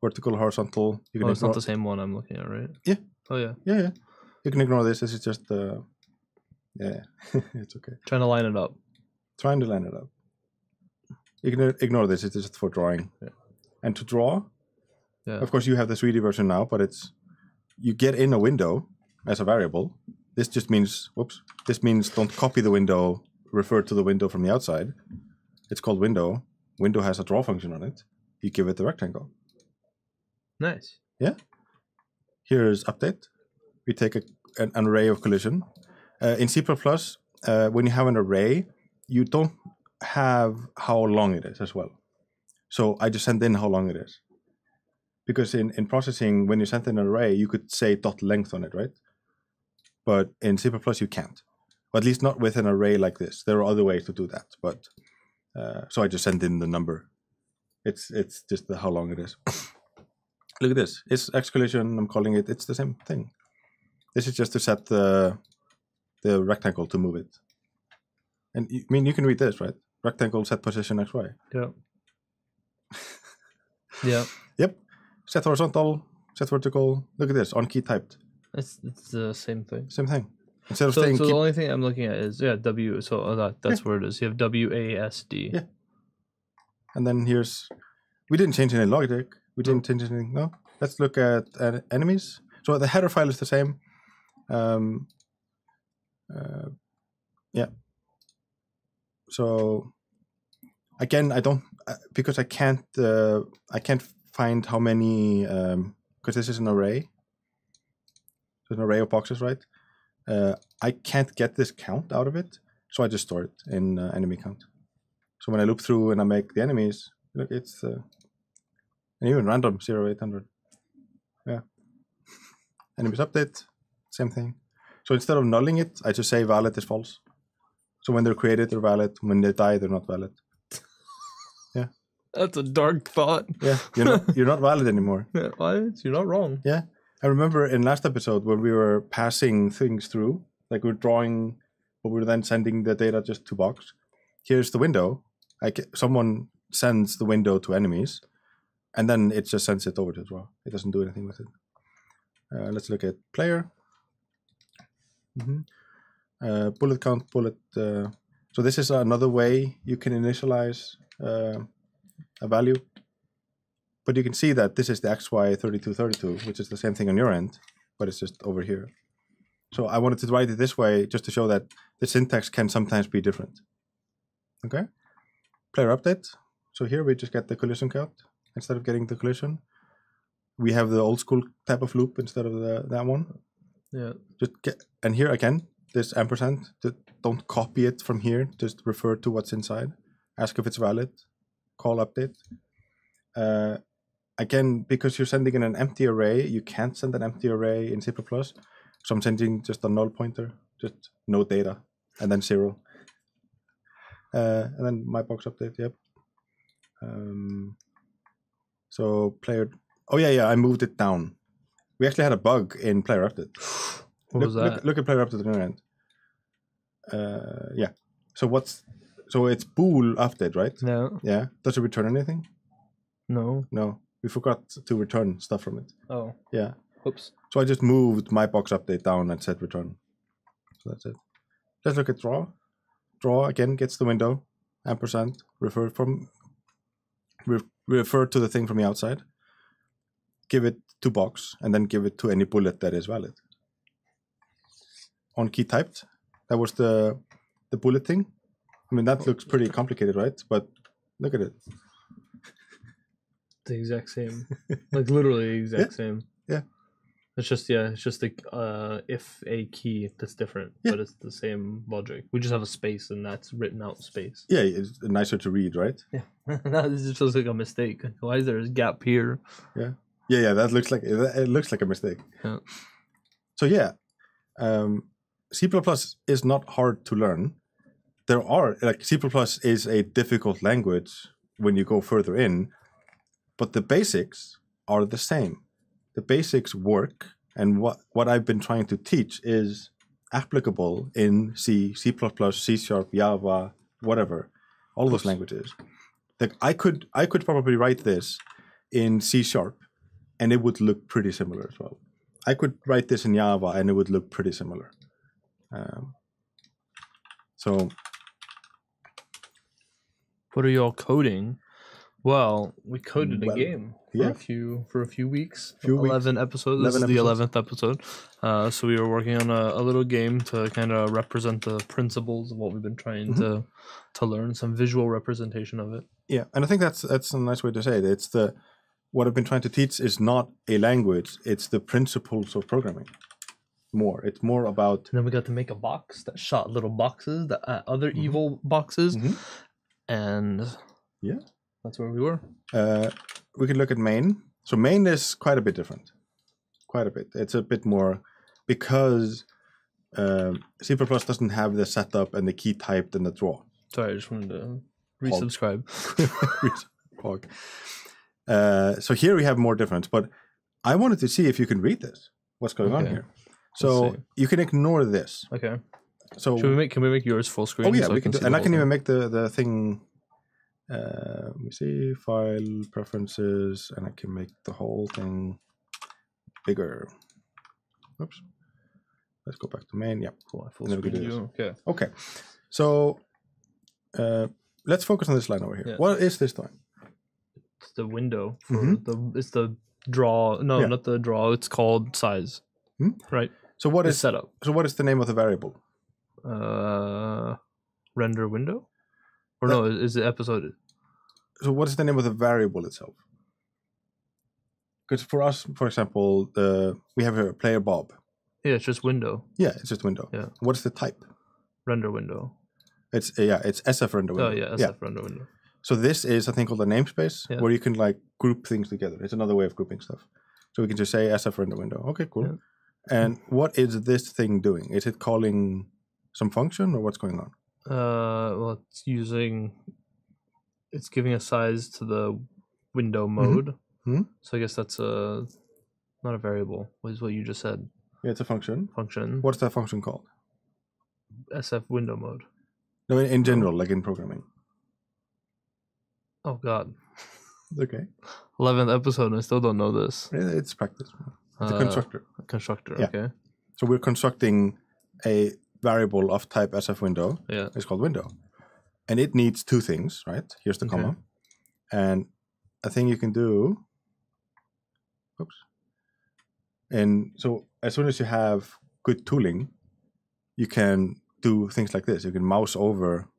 Speaker 2: vertical, horizontal. You can
Speaker 1: it's not the same one I'm looking at, right?
Speaker 2: Yeah.
Speaker 1: Oh, yeah.
Speaker 2: Yeah. You can ignore this. This is just, it's okay.
Speaker 1: Trying to line it up.
Speaker 2: Trying to line it up. You can ignore this. It's just for drawing.
Speaker 1: Yeah.
Speaker 2: And to draw, of course, you have the 3D version now, but you get in a window as a variable. This just means, this means don't copy the window, refer to the window from the outside. It's called window. Window has a draw function on it. You give it the rectangle.
Speaker 1: Nice.
Speaker 2: Yeah. Here's update. We take an array of collision. In C++, when you have an array, you don't have how long it is as well. So I just send in how long it is. Because in processing, when you send in an array, you could say .length on it, right? But in C++, you can't. Or at least not with an array like this. There are other ways to do that. But so I just send in the number. It's just how long it is. Look at this. It's X collision. I'm calling it. It's the same thing. This is just to set the the rectangle to move it. And I mean, you can read this, right? Rectangle set position XY.
Speaker 1: Yeah. Yeah.
Speaker 2: Yep. Set horizontal, set vertical. Look at this, on key typed.
Speaker 1: It's the same thing.
Speaker 2: Same thing. Instead of
Speaker 1: So
Speaker 2: saying
Speaker 1: the only thing I'm looking at is W. So that's where it is. You have WASD.
Speaker 2: Yeah. And then we didn't change any logic. We didn't change anything. No. Let's look at enemies. So the header file is the same. Yeah. So again, I don't because I can't find how many because this is an array. There's an array of boxes, right? I can't get this count out of it, so I just store it in enemy count. So when I loop through and I make the enemies, look, it's and even random 0, 800. Yeah. Enemies update, same thing. So instead of nulling it, I just say valid is false. So when they're created, they're valid. When they die, they're not valid. Yeah.
Speaker 1: That's a dark thought.
Speaker 2: Yeah, you're not valid anymore.
Speaker 1: Yeah, you're not wrong.
Speaker 2: Yeah. I remember in last episode when we were passing things through, like we're drawing, but we're then sending the data just to box. Here's the window. Someone sends the window to enemies, and then it just sends it over to draw. It doesn't do anything with it. Let's look at player. Bullet count, bullet. So this is another way you can initialize a value. But you can see that this is the XY 3232, which is the same thing on your end, but it's just over here. So I wanted to write it this way just to show that the syntax can sometimes be different. Okay? Player update. So here we just get the collision count instead of getting the collision. We have the old school type of loop instead of that one.
Speaker 1: Yeah.
Speaker 2: And here again, this ampersand, don't copy it from here, just refer to what's inside. Ask if it's valid. Call update. Again, because you're sending in an empty array, you can't send an empty array in C++. So I'm sending just a null pointer, just no data, and then 0. And then my box update, yep. So player, oh yeah, I moved it down. We actually had a bug in player update.
Speaker 1: What was that?
Speaker 2: Look at player update on your end. Yeah. So it's bool update, right?
Speaker 1: Yeah.
Speaker 2: Yeah. Does it return anything?
Speaker 1: No.
Speaker 2: No. We forgot to return stuff from it.
Speaker 1: Oh.
Speaker 2: Yeah.
Speaker 1: Oops.
Speaker 2: So I just moved my box update down and said return. So that's it. Let's look at draw. Draw again gets the window. Ampersand. Refer to the thing from the outside. Give it to box and then give it to any bullet that is valid. On key typed. That was the bullet thing. I mean, that looks pretty complicated, right? But look at it.
Speaker 1: The exact same. Like literally the exact same.
Speaker 2: Yeah.
Speaker 1: It's just the if a key that's different, but it's the same logic. We just have a space and that's written out space.
Speaker 2: Yeah, it's nicer to read, right?
Speaker 1: Yeah. No, this just looks like a mistake. Why is there a gap here?
Speaker 2: Yeah. Yeah, that looks like it looks like a mistake.
Speaker 1: Yeah.
Speaker 2: So yeah. C++ is not hard to learn. C++ is a difficult language when you go further in, but the basics are the same. The basics work, and what I've been trying to teach is applicable in C, C++, C#, Java, whatever, all those languages. Like I could probably write this in C#, and it would look pretty similar as well. I could write this in Java, and it would look pretty similar. So,
Speaker 1: what are y'all coding? Well, we coded a game for a few weeks. 11 episodes. This is the 11th episode. So we were working on a little game to kind of represent the principles of what we've been trying to learn, some visual representation of it.
Speaker 2: Yeah, and I think that's a nice way to say it. It's what I've been trying to teach is not a language; it's the principles of programming. It's more about.
Speaker 1: And then we got to make a box that shot little boxes, other evil boxes, and
Speaker 2: yeah.
Speaker 1: That's where we were.
Speaker 2: We can look at main. So main is quite a bit different. Quite a bit. It's a bit more because C++ doesn't have the setup and the key typed and the draw.
Speaker 1: Sorry, I just wanted to resubscribe.
Speaker 2: So here we have more difference, but I wanted to see if you can read this. What's going on here? So you can ignore this.
Speaker 1: Okay.
Speaker 2: So
Speaker 1: can we make yours full screen?
Speaker 2: Oh yeah,
Speaker 1: so
Speaker 2: we can do, and I can even make the thing. Let me see, file preferences, and I can make the whole thing bigger. Oops. Let's go back to main. Yeah,
Speaker 1: cool. Full screen view. Okay.
Speaker 2: Okay. So let's focus on this line over here. Yeah. What is this line?
Speaker 1: It's the window for it's the draw. No, not the draw. It's called size. Right.
Speaker 2: So what is
Speaker 1: setup?
Speaker 2: So what is the name of the variable?
Speaker 1: Render window. Or no, is it episode?
Speaker 2: So what is the name of the variable itself? Because for us, for example, we have here player Bob.
Speaker 1: Yeah, it's just window.
Speaker 2: Yeah, it's just window.
Speaker 1: Yeah.
Speaker 2: What's the type?
Speaker 1: Render window.
Speaker 2: It's it's SF render window.
Speaker 1: Oh yeah, SF render window.
Speaker 2: So this is a thing called a namespace where you can like group things together. It's another way of grouping stuff. So we can just say SF render window. Okay, cool. Yeah. And what is this thing doing? Is it calling some function or what's going on?
Speaker 1: Well, it's giving a size to the window mode. So I guess that's not a variable. What is what you just said?
Speaker 2: Yeah, it's a function.
Speaker 1: Function.
Speaker 2: What's that function called?
Speaker 1: SF window mode.
Speaker 2: No, in general, like in programming.
Speaker 1: Oh God.
Speaker 2: Okay.
Speaker 1: 11th episode, and I still don't know this.
Speaker 2: It's practice. It's a constructor.
Speaker 1: Constructor.
Speaker 2: Yeah.
Speaker 1: Okay.
Speaker 2: So we're constructing a variable of type SF window.
Speaker 1: Yeah.
Speaker 2: It's called window, and it needs two things, right? Here's the comma, and a thing you can do. Oops. And so as soon as you have good tooling, you can do things like this. You can mouse over.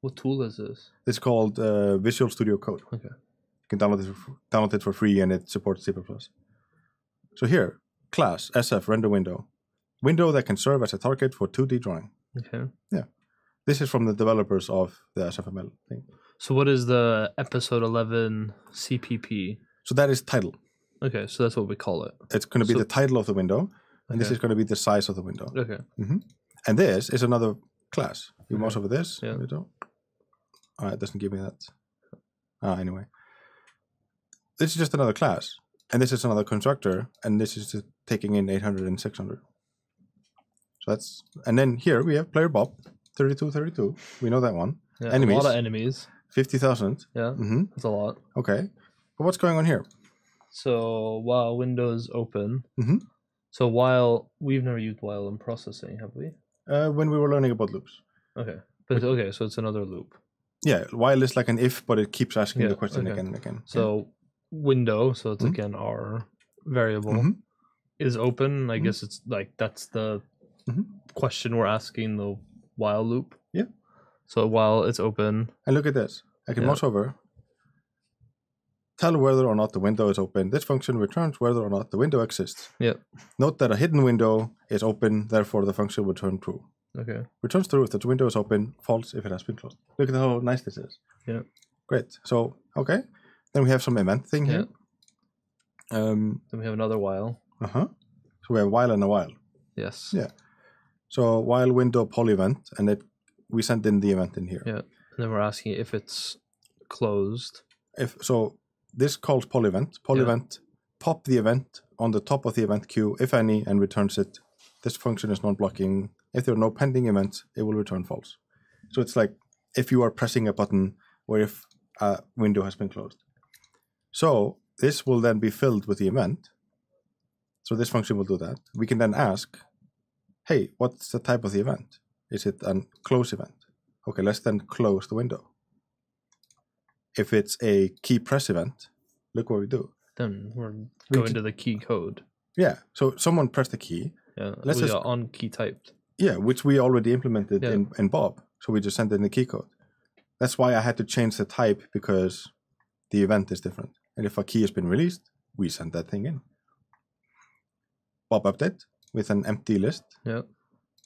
Speaker 1: What tool is this?
Speaker 2: It's called Visual Studio Code.
Speaker 1: Okay.
Speaker 2: You can download it for free, and it supports C++. So here, class SF render window. Window that can serve as a target for 2D drawing.
Speaker 1: Okay.
Speaker 2: Yeah. This is from the developers of the SFML thing.
Speaker 1: So what is the episode 11 CPP?
Speaker 2: So that is title.
Speaker 1: Okay, so that's what we call it.
Speaker 2: It's going to be the title of the window, and this is going to be the size of the window.
Speaker 1: Okay.
Speaker 2: And this is another class. You mouse over this.
Speaker 1: Yeah.
Speaker 2: It doesn't give me that. Anyway. This is just another class. And this is another constructor, and this is taking in 800 and 600. So that's, and then here we have player Bob, 3232. We know that one.
Speaker 1: Yeah,
Speaker 2: enemies.
Speaker 1: A lot of enemies.
Speaker 2: 50,000.
Speaker 1: Yeah, that's a lot.
Speaker 2: Okay. But what's going on here?
Speaker 1: So while Windows open, so while we've never used while in processing, have we?
Speaker 2: When we were learning about loops.
Speaker 1: Okay. But okay, so it's another loop.
Speaker 2: Yeah, while is like an if, but it keeps asking the question again and again.
Speaker 1: So window, so it's again our variable is open. I guess it's like that's the question we're asking the while loop.
Speaker 2: Yeah.
Speaker 1: So while it's open.
Speaker 2: And look at this. I can mouse over. Tell whether or not the window is open. This function returns whether or not the window exists.
Speaker 1: Yeah.
Speaker 2: Note that a hidden window is open, therefore the function will return true.
Speaker 1: Okay.
Speaker 2: Returns true if the window is open, false if it has been closed. Look at how nice this is.
Speaker 1: Yeah.
Speaker 2: Great. So, okay. Then we have some event thing here.
Speaker 1: Then we have another while.
Speaker 2: So we have while and a while.
Speaker 1: Yes.
Speaker 2: Yeah. So while window poll event, and we sent in the event in here.
Speaker 1: Yeah. And then we're asking if it's closed.
Speaker 2: This calls poll event. Poll event, pop the event on the top of the event queue, if any, and returns it. This function is non-blocking. If there are no pending events, it will return false. So it's like if you are pressing a button or if a window has been closed. So this will then be filled with the event. So this function will do that. We can then ask, hey, what's the type of the event? Is it a close event? Okay, let's then close the window. If it's a key press event, look what we do.
Speaker 1: Then we're going to the key code.
Speaker 2: Yeah, so someone pressed the key.
Speaker 1: Yeah, let's just on key typed.
Speaker 2: Yeah, which we already implemented in Bob. So we just sent in the key code. That's why I had to change the type, because the event is different. And if a key has been released, we send that thing in. Bob update with an empty list.
Speaker 1: Yeah.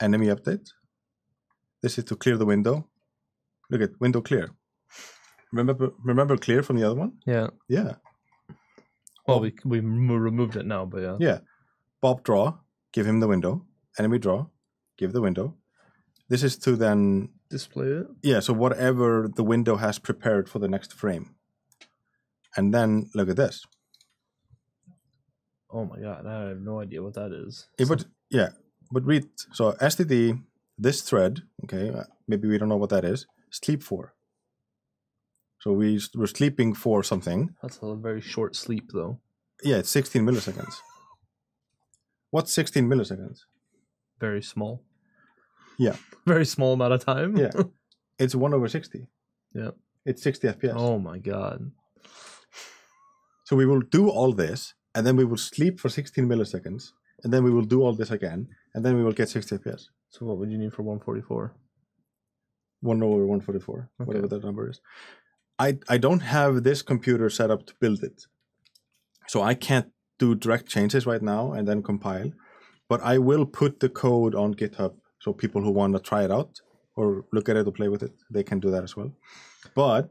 Speaker 2: Enemy update. This is to clear the window. Look at window clear. Remember clear from the other one?
Speaker 1: Yeah.
Speaker 2: Yeah.
Speaker 1: Well, we removed it now, but yeah.
Speaker 2: Yeah. Bob draw, give him the window. Enemy draw, give the window. This is to then
Speaker 1: display it.
Speaker 2: Yeah, so whatever the window has prepared for the next frame. And then look at this.
Speaker 1: Oh my god, I have no idea what that is.
Speaker 2: But read, so std this thread, okay, maybe we don't know what that is, sleep for. So we're sleeping for something.
Speaker 1: That's a very short sleep, though.
Speaker 2: Yeah, it's 16 milliseconds. What's 16 milliseconds?
Speaker 1: Very small.
Speaker 2: Yeah.
Speaker 1: Very small amount of time.
Speaker 2: Yeah. It's 1/60.
Speaker 1: Yeah.
Speaker 2: It's 60 FPS.
Speaker 1: Oh my god.
Speaker 2: So we will do all this, and then we will sleep for 16 milliseconds, and then we will do all this again, and then we will get 60 FPS.
Speaker 1: So what would you need for 144?
Speaker 2: 1/144,
Speaker 1: Okay.
Speaker 2: whatever that number is. I don't have this computer set up to build it. So I can't do direct changes right now and then compile. But I will put the code on GitHub so people who want to try it out or look at it or play with it, they can do that as well. But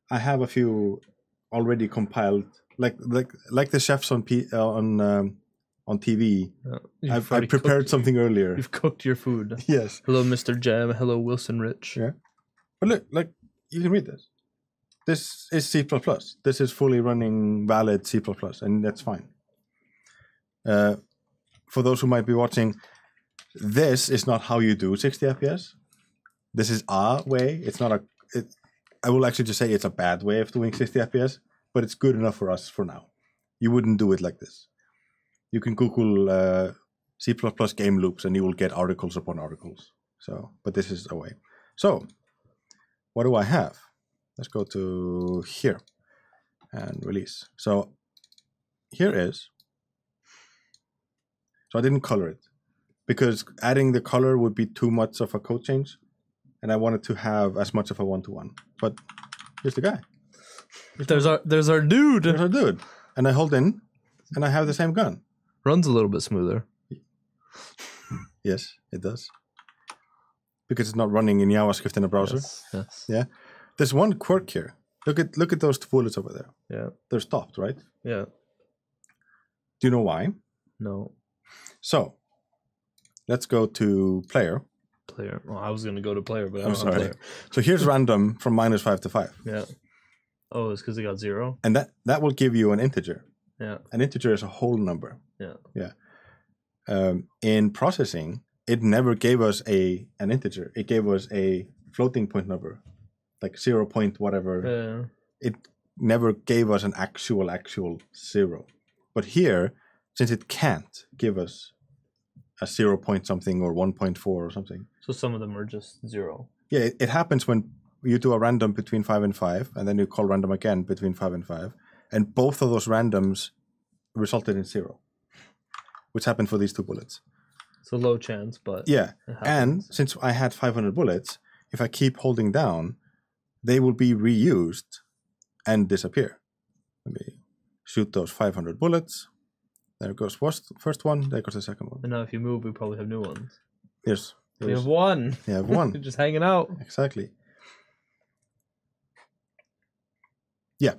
Speaker 2: I have a few already compiled, like the chefs on TV.
Speaker 1: Yeah.
Speaker 2: I prepared something earlier.
Speaker 1: You've cooked your food.
Speaker 2: Yes.
Speaker 1: Hello, Mr. Jam. Hello, Wilson Rich.
Speaker 2: Yeah. But look, like, you can read this. This is C++. This is fully running valid C++, and that's fine. For those who might be watching, this is not how you do 60 FPS. This is a way. It's not I will actually just say it's a bad way of doing 60 FPS, but it's good enough for us for now. You wouldn't do it like this. You can Google C++ game loops, and you will get articles upon articles. So, but this is a way. So, what do I have? Let's go to here and release. So here is. So I didn't color it because adding the color would be too much of a code change, and I wanted to have as much of a one-to-one. But here's the guy.
Speaker 1: There's our dude.
Speaker 2: There's our dude. And I hold in, and I have the same gun.
Speaker 1: Runs a little bit smoother.
Speaker 2: Yes, it does. Because it's not running in JavaScript in a browser.
Speaker 1: Yes.
Speaker 2: Yeah. There's one quirk here. Look at those two bullets over there.
Speaker 1: Yeah.
Speaker 2: They're stopped, right?
Speaker 1: Yeah.
Speaker 2: Do you know why?
Speaker 1: No.
Speaker 2: So, let's go to player.
Speaker 1: Player. Well, I was going to go to player, but I
Speaker 2: I'm
Speaker 1: don't have
Speaker 2: sorry.
Speaker 1: player.
Speaker 2: So here's random from -5 to 5.
Speaker 1: Yeah. Oh, it's because it got 0?
Speaker 2: And that will give you an integer.
Speaker 1: Yeah.
Speaker 2: An integer is a whole number.
Speaker 1: Yeah.
Speaker 2: Yeah. In processing, it never gave us an integer. It gave us a floating point number, like 0 point whatever.
Speaker 1: Yeah.
Speaker 2: It never gave us an actual 0. But here, since it can't give us a 0 point something or 1.4 or something.
Speaker 1: So some of them are just 0.
Speaker 2: Yeah, it happens when you do a random between 5 and 5, and then you call random again between 5 and 5, and both of those randoms resulted in 0, which happened for these two bullets.
Speaker 1: It's a low chance, but
Speaker 2: yeah. And since I had 500 bullets, if I keep holding down, they will be reused and disappear. Let me shoot those 500 bullets. There goes first one. There goes the second one.
Speaker 1: And now if you move, we probably have new ones.
Speaker 2: Yes.
Speaker 1: We have one.
Speaker 2: You have one.
Speaker 1: Just hanging out.
Speaker 2: Exactly. Yeah.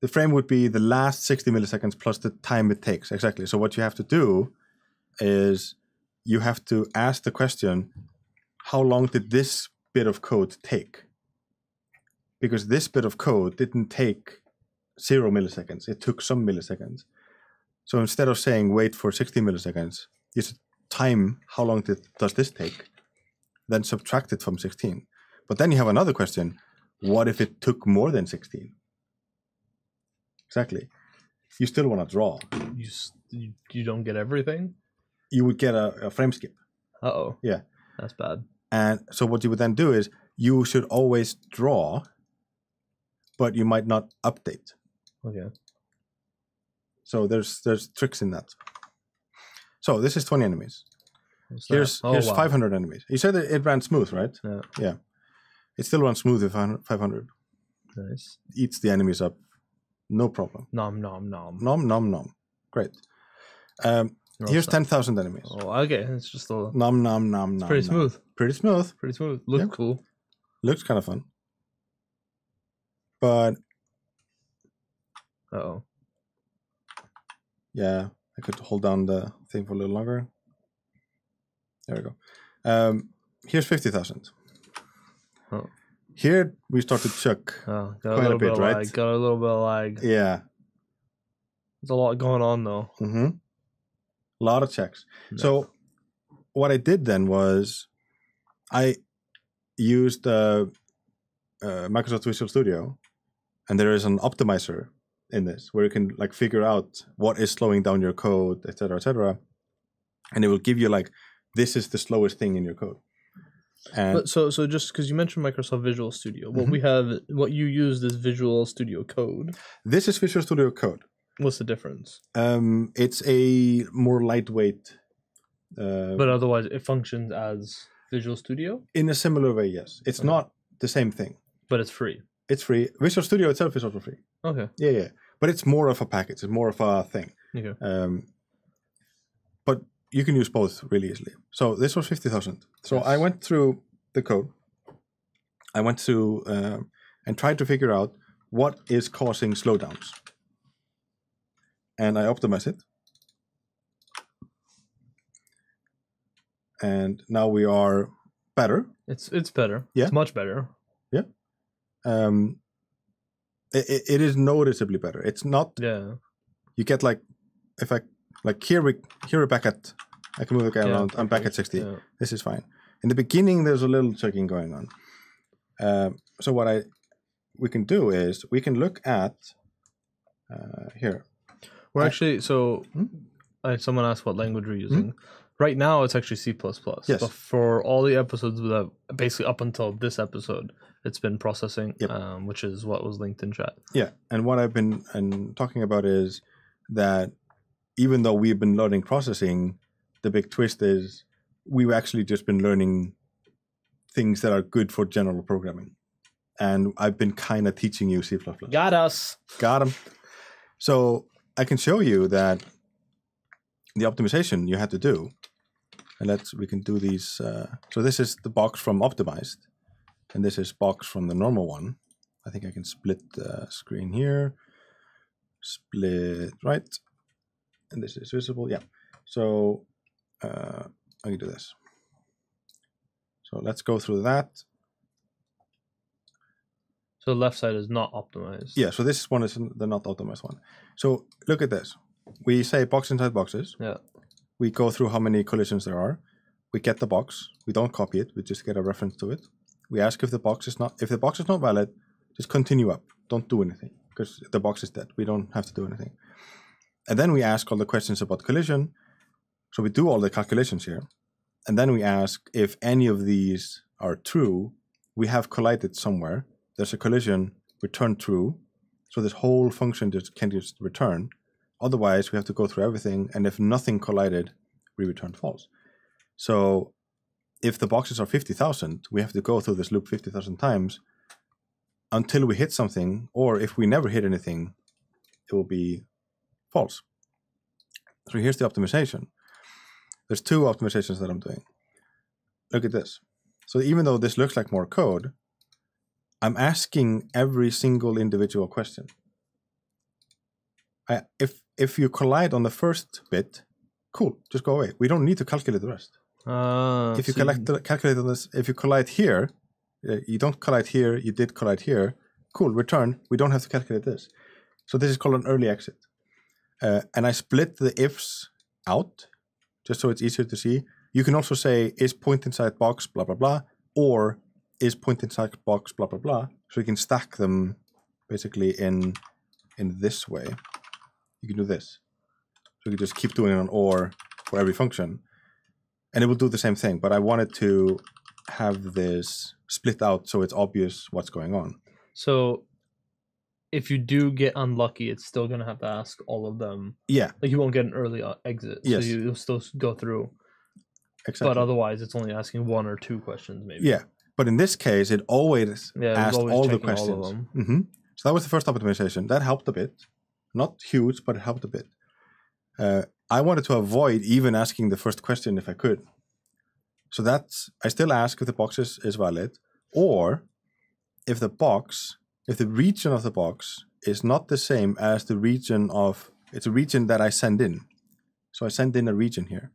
Speaker 2: The frame would be the last 60 milliseconds plus the time it takes. Exactly. So what you have to do is you have to ask the question, how long did this bit of code take? Because this bit of code didn't take 0 milliseconds. It took some milliseconds. So instead of saying wait for 60 milliseconds, you should time how long does this take, then subtract it from 16. But then you have another question. What if it took more than 16? Exactly. You still want to draw.
Speaker 1: You don't get everything?
Speaker 2: You would get a frame skip.
Speaker 1: Uh-oh.
Speaker 2: Yeah.
Speaker 1: That's bad.
Speaker 2: And so what you would then do is you should always draw, but you might not update.
Speaker 1: Okay.
Speaker 2: So there's tricks in that. So this is 20 enemies. Here's 500 enemies. You said it ran smooth, right?
Speaker 1: Yeah.
Speaker 2: Yeah. It still runs smooth with 500.
Speaker 1: Nice.
Speaker 2: Eats the enemies up. No problem.
Speaker 1: Nom, nom, nom.
Speaker 2: Nom, nom, nom. Great. Here's 10,000 enemies.
Speaker 1: Oh, okay. It's just a...
Speaker 2: Nom, nom, nom, nom.
Speaker 1: Pretty smooth.
Speaker 2: Pretty smooth.
Speaker 1: Pretty smooth. Looks cool.
Speaker 2: Looks kind of fun. But...
Speaker 1: Uh-oh.
Speaker 2: Yeah, I could hold down the thing for a little longer. There we go. Here's 50,000.
Speaker 1: Oh.
Speaker 2: Here we start to chuck
Speaker 1: quite a bit, right? Lag. Got a little bit of lag.
Speaker 2: Yeah.
Speaker 1: There's a lot going on, though.
Speaker 2: Mm-hmm. A lot of checks. Nice. So what I did then was I used Microsoft Visual Studio, and there is an optimizer in this where you can like figure out what is slowing down your code, etc., and it will give you like, this is the slowest thing in your code. And
Speaker 1: but so just because you mentioned Microsoft Visual Studio, what you used is Visual Studio Code.
Speaker 2: This is Visual Studio Code.
Speaker 1: What's the difference?
Speaker 2: It's a more lightweight.
Speaker 1: But otherwise, it functions as Visual Studio?
Speaker 2: In a similar way, yes. It's not the same thing.
Speaker 1: But it's free.
Speaker 2: It's free. Visual Studio itself is also free.
Speaker 1: Okay.
Speaker 2: Yeah. But it's more of a package. It's more of a thing.
Speaker 1: Okay.
Speaker 2: But you can use both really easily. So this was 50,000. So
Speaker 1: Yes.
Speaker 2: I went through the code. I went through and tried to figure out what is causing slowdowns. And I optimized it. And now we are better.
Speaker 1: It's better.
Speaker 2: Yeah.
Speaker 1: It's much better.
Speaker 2: Yeah. It is noticeably better. It's not.
Speaker 1: Yeah.
Speaker 2: You get like, if I like here we're back at. I can move the guy around. I'm back at 60.
Speaker 1: Yeah.
Speaker 2: This is fine. In the beginning, there's a little checking going on. So what we can do is we can look at here.
Speaker 1: We're actually someone asked what language we're using. Right now, it's actually C++.
Speaker 2: Yes.
Speaker 1: But for all the episodes that basically up until this episode, it's been processing, which is what was linked in chat.
Speaker 2: Yeah, and what I've been talking about is that even though we've been learning processing, the big twist is we've actually just been learning things that are good for general programming. And I've been kind of teaching you C++.
Speaker 1: Got us.
Speaker 2: Got him. So I can show you that the optimization you had to do, and we can do these. So this is the box from optimized, and this is box from the normal one. I think I can split the screen here, split right, and this is visible. Yeah. So I can do this. So let's go through that.
Speaker 1: So the left side is not optimized.
Speaker 2: Yeah. So this one is the not optimized one. So look at this. We say box inside boxes.
Speaker 1: Yeah.
Speaker 2: We go through how many collisions there are. We get the box. We don't copy it. We just get a reference to it. We ask if the box is not valid, just continue up. Don't do anything because the box is dead. We don't have to do anything. And then we ask all the questions about collision. So we do all the calculations here. And then we ask if any of these are true. We have collided somewhere. There's a collision, return true. So this whole function can just return. Otherwise, we have to go through everything, and if nothing collided, we return false. So if the boxes are 50,000, we have to go through this loop 50,000 times until we hit something, or if we never hit anything, it will be false. So here's the optimization. There's two optimizations that I'm doing. Look at this. So even though this looks like more code, I'm asking every single individual question. If you collide on the first bit, cool, just go away. We don't need to calculate the rest. If you calculate on this, if you collide here, you don't collide here, you did collide here, cool, return. We don't have to calculate this. So this is called an early exit. And I split the ifs out, just so it's easier to see. You can also say, is point inside box, blah, blah, blah, or is point inside box, blah, blah, blah. So you can stack them basically in this way. You can do this. So you can just keep doing an or for every function. And it will do the same thing. But I wanted to have this split out so it's obvious what's going on.
Speaker 1: So if you do get unlucky, it's still going to have to ask all of them.
Speaker 2: Yeah.
Speaker 1: Like you won't get an early exit.
Speaker 2: Yes.
Speaker 1: So you'll still go through.
Speaker 2: Exactly.
Speaker 1: But otherwise, it's only asking one or two questions maybe.
Speaker 2: Yeah. But in this case, it always asked all the questions.
Speaker 1: All of them.
Speaker 2: Mm-hmm. So that was the first optimization. That helped a bit. Not huge, but it helped a bit. I wanted to avoid even asking the first question if I could. So I still ask if the box is valid, or if the region of the box is not the same as the region it's a region that I send in. So I send in a region here.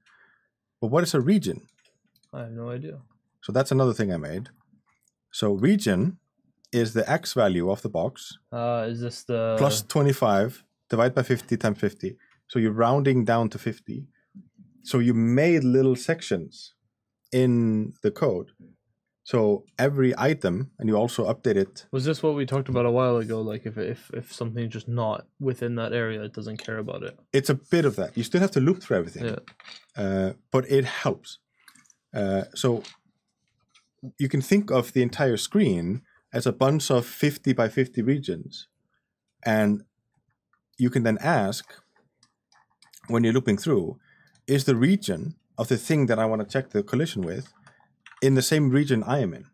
Speaker 2: But what is a region?
Speaker 1: I have no idea.
Speaker 2: So that's another thing I made. So region is the x value of the box.
Speaker 1: Is this the...
Speaker 2: Plus 25, divide by 50 times 50. So you're rounding down to 50. So you made little sections in the code So every item, and you also update it.
Speaker 1: Was this what we talked about a while ago? Like if something's just not within that area, it doesn't care about it.
Speaker 2: It's a bit of that. You still have to loop through everything.
Speaker 1: Yeah.
Speaker 2: But it helps. So you can think of the entire screen as a bunch of 50 by 50 regions. And you can then ask, when you're looping through, is the region of the thing that I want to check the collision with in the same region I am in?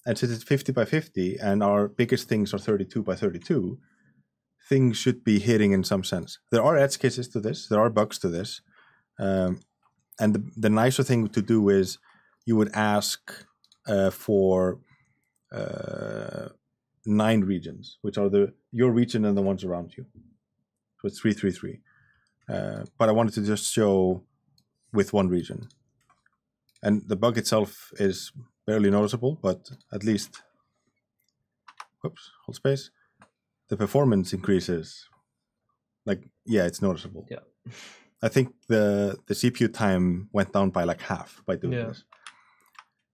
Speaker 2: And since it's 50 by 50 and our biggest things are 32 by 32, things should be hitting in some sense. There are edge cases to this. There are bugs to this. And the nicer thing to do is you would ask for 9 regions, which are your region and the ones around you. So it's 333. But I wanted to just show with one region. And the bug itself is barely noticeable, but at least, whoops, hold space. The performance increases. Like, yeah, it's noticeable.
Speaker 1: Yeah.
Speaker 2: I think the CPU time went down by like half by doing this.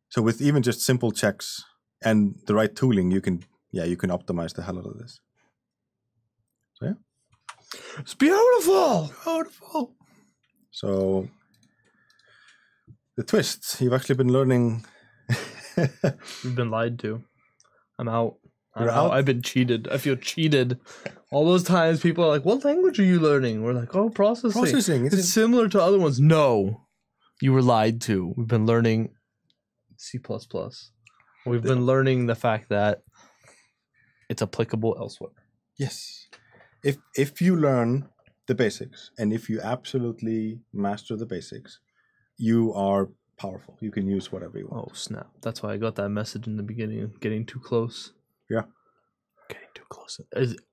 Speaker 2: So with even just simple checks and the right tooling, you can optimize the hell out of this. So yeah.
Speaker 1: It's beautiful.
Speaker 2: Beautiful. So the twists, you've actually been learning.
Speaker 1: We've been lied to. I'm out.
Speaker 2: You're out?
Speaker 1: I've been cheated. I feel cheated. All those times people are like, what language are you learning? We're like, oh, processing.
Speaker 2: Processing.
Speaker 1: It's similar to other ones. No. You were lied to. We've been learning C++. We've been learning the fact that it's applicable elsewhere.
Speaker 2: Yes. If you learn the basics, and if you absolutely master the basics, you are powerful. You can use whatever you want.
Speaker 1: Oh, snap. That's why I got that message in the beginning, getting too close.
Speaker 2: Yeah.
Speaker 1: Getting too close.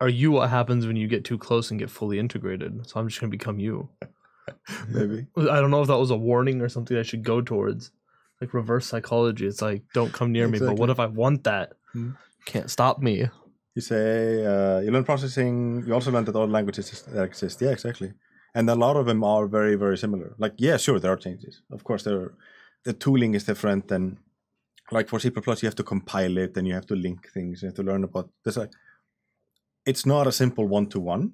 Speaker 1: Are you what happens when you get too close and get fully integrated? So I'm just going to become you.
Speaker 2: Maybe.
Speaker 1: I don't know if that was a warning or something I should go towards. Like reverse psychology. It's like, don't come near me, but what if I want that? Can't stop me.
Speaker 2: You say, you learn processing, you also learn that all languages that exist. Yeah, exactly. And a lot of them are very, very similar. Like, yeah, sure, there are changes. Of course, the tooling is different. And like for C++, you have to compile it and you have to link things. You have to learn about this. It's not a simple one-to-one.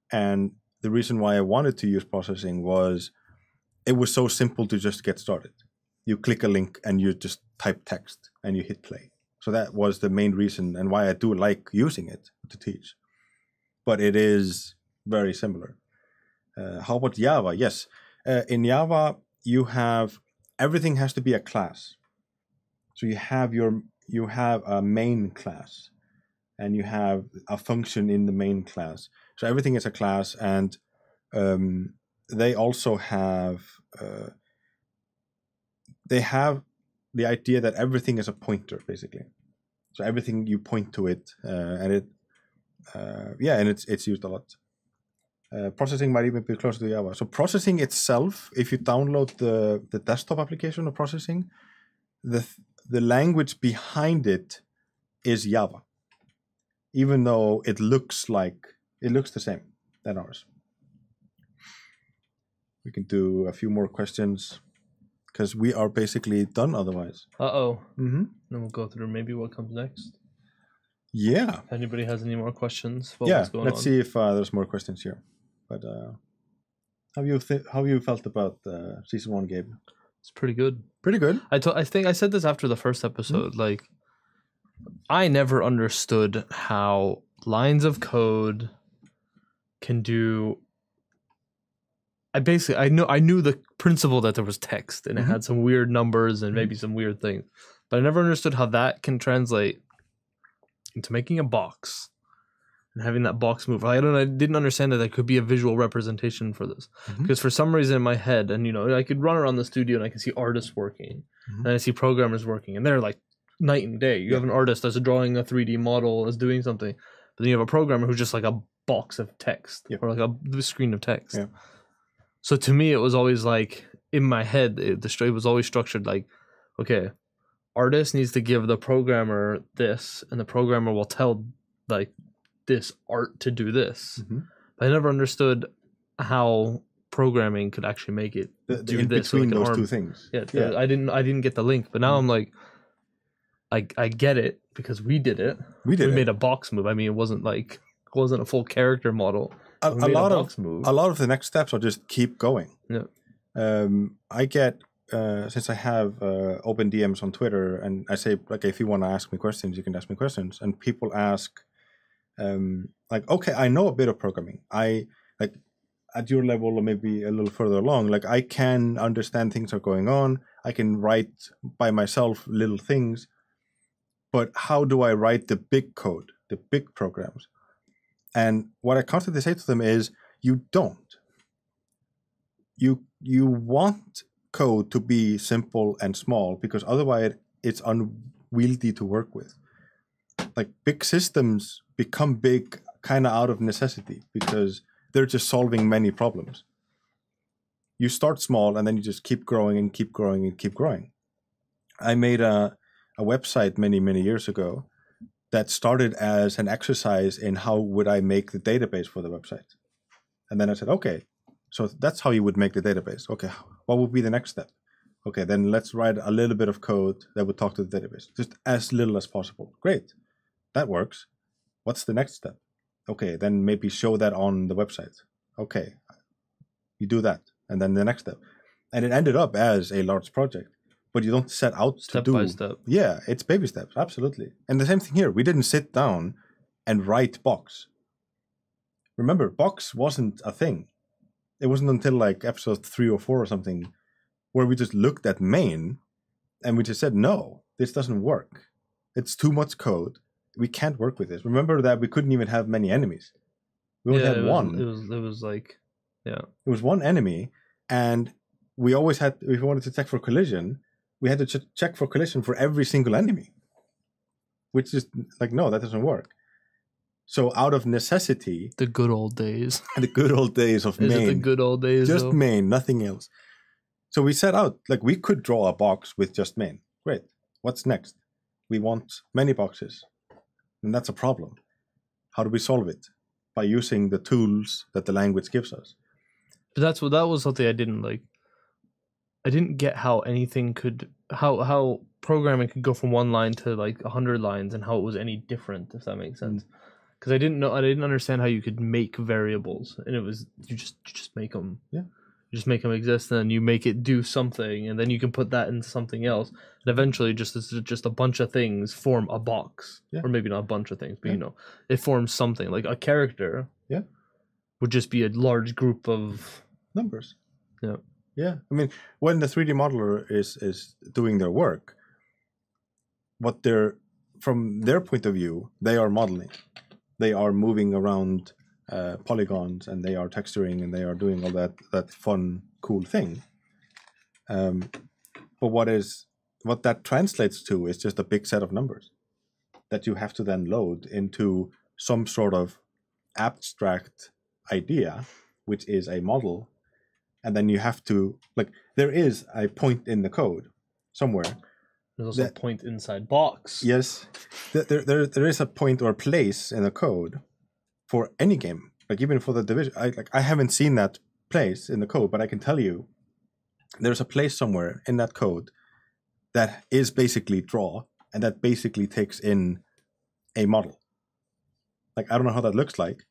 Speaker 2: And the reason why I wanted to use processing was it was so simple to just get started. You click a link and you just type text and you hit play. So that was the main reason and why I do like using it to teach. But it is very similar. How about Java? Yes. In Java, everything has to be a class. So you have a main class and you have a function in the main class. So everything is a class, and they also have the idea that everything is a pointer, basically. So everything you point to it, and it's used a lot. Processing might even be closer to Java. So processing itself, if you download the desktop application of processing, the language behind it is Java, even though it looks the same than ours. We can do a few more questions, because we are basically done otherwise.
Speaker 1: Uh-oh. Mm-hmm. Then we'll go through maybe what comes next.
Speaker 2: Yeah.
Speaker 1: If anybody has any more questions,
Speaker 2: let's see if there's more questions here. But how you felt about season 1, Gabe?
Speaker 1: It's pretty good.
Speaker 2: Pretty good.
Speaker 1: I think I said this after the first episode. Like, I never understood how lines of code can do. I knew the principle that there was text and it had some weird numbers and maybe some weird things, but I never understood how that can translate into making a box and having that box move. I didn't understand that there could be a visual representation for this, because for some reason in my head, and I could run around the studio and I can see artists working and I see programmers working, and they're like night and day. You have an artist that's drawing a 3D model, is doing something, but then you have a programmer who's just like a box of text or like a screen of text. Yeah. So to me, it was always like, in my head, it was always structured like, okay, artist needs to give the programmer this, and the programmer will tell like this art to do this. But I never understood how programming could actually make it do
Speaker 2: in
Speaker 1: this.
Speaker 2: Between those two things.
Speaker 1: Yeah, I didn't get the link, but now I'm like, I get it because we did it. We made a box move. I mean, it wasn't a full character model.
Speaker 2: A lot of the next steps are just keep going.
Speaker 1: Yeah.
Speaker 2: I get since I have open DMs on Twitter, and I say like, if you want to ask me questions, you can ask me questions, and people ask, like, okay, I know a bit of programming. I like at your level or maybe a little further along. Like I can understand things are going on. I can write by myself little things. But how do I write the big code, the big programs? And what I constantly say to them is, you don't. You want code to be simple and small because otherwise it's unwieldy to work with. Like big systems become big kind of out of necessity because they're just solving many problems. You start small and then you just keep growing and keep growing and keep growing. I made a website many years ago that started as an exercise in how would I make the database for the website. And then I said, okay, so that's how you would make the database. Okay, what would be the next step? Okay, then let's write a little bit of code that would talk to the database, just as little as possible. Great, that works. What's the next step? Okay, then maybe show that on the website. Okay, you do that. And then the next step. And it ended up as a large project. But you don't set out
Speaker 1: step
Speaker 2: to do...
Speaker 1: by step.
Speaker 2: Yeah, it's baby steps, absolutely. And the same thing here. We didn't sit down and write box. Remember, box wasn't a thing. It wasn't until like episode 3 or 4 or something where we just looked at main and we just said, no, this doesn't work. It's too much code. We can't work with this. Remember that we couldn't even have many enemies. We only had one.
Speaker 1: It was like, yeah.
Speaker 2: It was one enemy, and we always had, if we wanted to check for collision, we had to check for collision for every single enemy, which is like, no, that doesn't work. So out of necessity,
Speaker 1: the good old days,
Speaker 2: the good old days of main,
Speaker 1: is it the good old days?
Speaker 2: Just
Speaker 1: though?
Speaker 2: Main, nothing else. So we set out like we could draw a box with just main. Great. What's next? We want many boxes, and that's a problem. How do we solve it? By using the tools that the language gives us.
Speaker 1: But that was something I didn't like. I didn't get how anything could, how programming could go from one line to like 100 lines and how it was any different, if that makes sense. Because I didn't understand how you could make variables, and it was you just make them.
Speaker 2: Yeah.
Speaker 1: You just make them exist, and then you make it do something, and then you can put that into something else, and eventually just a bunch of things form a box, or maybe not a bunch of things, but you know, it forms something like a character.
Speaker 2: Yeah.
Speaker 1: Would just be a large group of
Speaker 2: numbers.
Speaker 1: Yeah.
Speaker 2: Yeah, I mean, when the 3D modeler is doing their work, from their point of view, they are modeling. They are moving around polygons, and they are texturing, and they are doing all that fun, cool thing. But what that translates to is just a big set of numbers that you have to then load into some sort of abstract idea, which is a model. And then you have to, like, there is a point in the code somewhere.
Speaker 1: There's also a point inside box.
Speaker 2: Yes. There is a point or a place in the code for any game. Like, even for the Division. I haven't seen that place in the code, but I can tell you there's a place somewhere in that code that is basically draw, and that basically takes in a model. Like, I don't know how that looks like,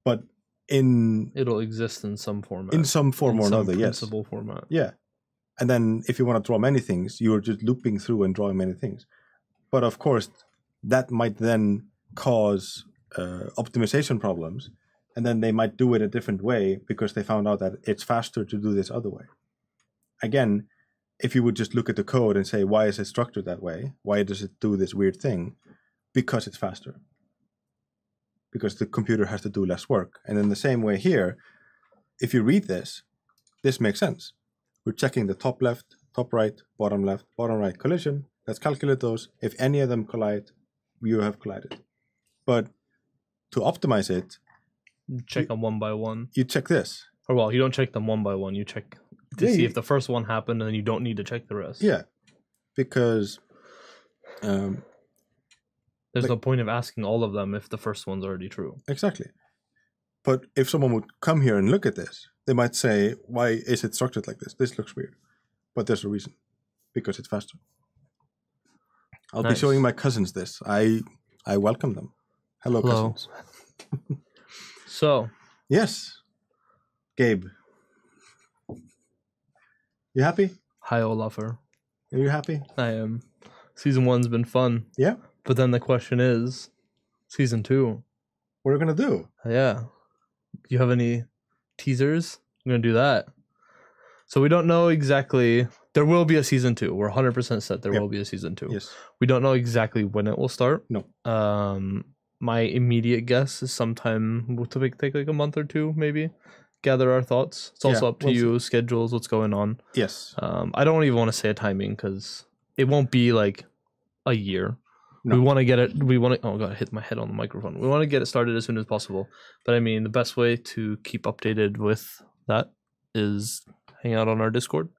Speaker 2: but
Speaker 1: it'll exist in some format.
Speaker 2: In some form or another, yes.
Speaker 1: Principal format.
Speaker 2: Yeah. And then if you want to draw many things, you're just looping through and drawing many things. But of course, that might then cause optimization problems. And then they might do it a different way because they found out that it's faster to do this other way. Again, if you would just look at the code and say, why is it structured that way? Why does it do this weird thing? Because it's faster. Because the computer has to do less work. And in the same way here, if you read this makes sense. We're checking the top left, top right, bottom right collision. Let's calculate those. If any of them collide, you have collided. But to optimize it,
Speaker 1: check them one by one.
Speaker 2: You check this.
Speaker 1: Or well, you don't check them one by one. You check to see if the first one happened, and then you don't need to check the rest.
Speaker 2: Yeah, because
Speaker 1: there's no point of asking all of them if the first one's already true.
Speaker 2: Exactly. But if someone would come here and look at this, they might say, why is it structured like this? This looks weird. But there's a reason. Because it's faster. I'll be showing my cousins this. I welcome them. Hello. Cousins.
Speaker 1: So.
Speaker 2: Yes. Gabe. You happy?
Speaker 1: Hi, Olafur.
Speaker 2: Are you happy?
Speaker 1: I am. Season 1's been fun.
Speaker 2: Yeah.
Speaker 1: But then the question is, Season 2.
Speaker 2: What are we going to do?
Speaker 1: Yeah. Do you have any teasers? I'm going to do that. So we don't know exactly. There will be a Season 2. We're 100% set there will be a Season 2.
Speaker 2: Yes.
Speaker 1: We don't know exactly when it will start.
Speaker 2: No.
Speaker 1: My immediate guess is sometime, we'll take like a month or two, maybe. Gather our thoughts. It's also up to you, schedules, what's going on.
Speaker 2: Yes.
Speaker 1: I don't even want to say a timing because it won't be like a year.
Speaker 2: No.
Speaker 1: We want to get it. Oh god, I hit my head on the microphone. We want to get it started as soon as possible. But I mean, the best way to keep updated with that is hang out on our Discord.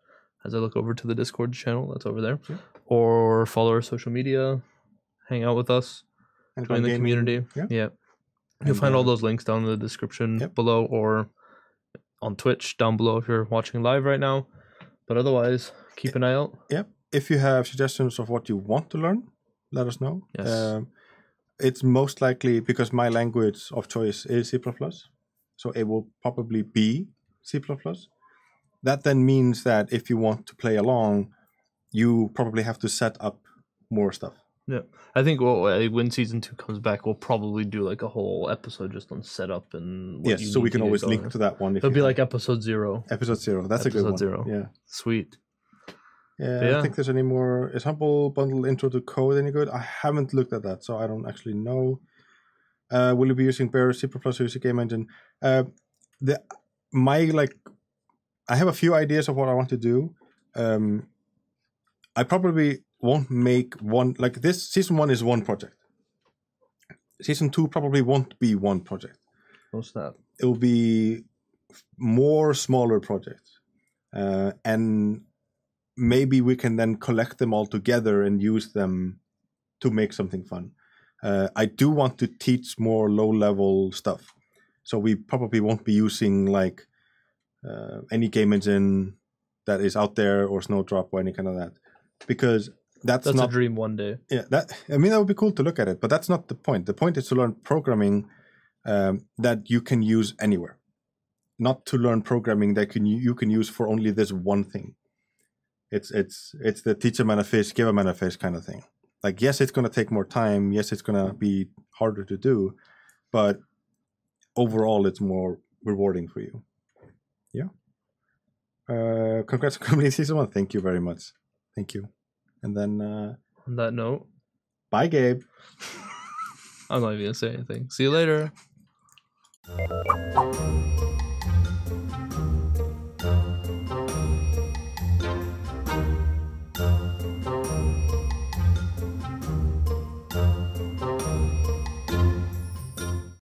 Speaker 1: As I look over to the Discord channel that's over there, or follow our social media, hang out with us, join the community. Yeah. You'll find all those links down in the description below, or on Twitch down below if you're watching live right now. But otherwise, keep an eye out.
Speaker 2: Yep. If you have suggestions of what you want to learn, let us know.
Speaker 1: Yes.
Speaker 2: It's most likely because my language of choice is C++, so it will probably be C++. That then means that if you want to play along, you probably have to set up more stuff.
Speaker 1: Yeah, I think when Season 2 comes back, we'll probably do like a whole episode just on setup and what
Speaker 2: so we can always link to that one.
Speaker 1: It'll be like episode 0.
Speaker 2: Episode 0, that's a good one.
Speaker 1: Episode 0.
Speaker 2: Yeah.
Speaker 1: Sweet.
Speaker 2: Yeah, I don't think there's any more. Is Humble Bundle Intro to Code any good? I haven't looked at that, so I don't actually know. Will you be using Bear, C++, or UC Game Engine? I have a few ideas of what I want to do. I probably won't make one, like this Season 1 is one project. Season 2 probably won't be one project.
Speaker 1: What's that?
Speaker 2: It will be more smaller projects. And maybe we can then collect them all together and use them to make something fun. I do want to teach more low-level stuff. So we probably won't be using like any game engine that is out there or Snowdrop or any kind of that. Because that's not
Speaker 1: a dream one day.
Speaker 2: Yeah, that would be cool to look at it, but that's not the point. The point is to learn programming that you can use anywhere, not to learn programming that you can use for only this one thing. It's the teach a man a fish, give a man a fish kind of thing. Like, yes, it's going to take more time. Yes, it's going to be harder to do, but overall, it's more rewarding for you. Yeah. Congrats on completing Season 1. Thank you very much. Thank you. And then
Speaker 1: on that note,
Speaker 2: bye, Gabe.
Speaker 1: I'm not even gonna say anything. See you later.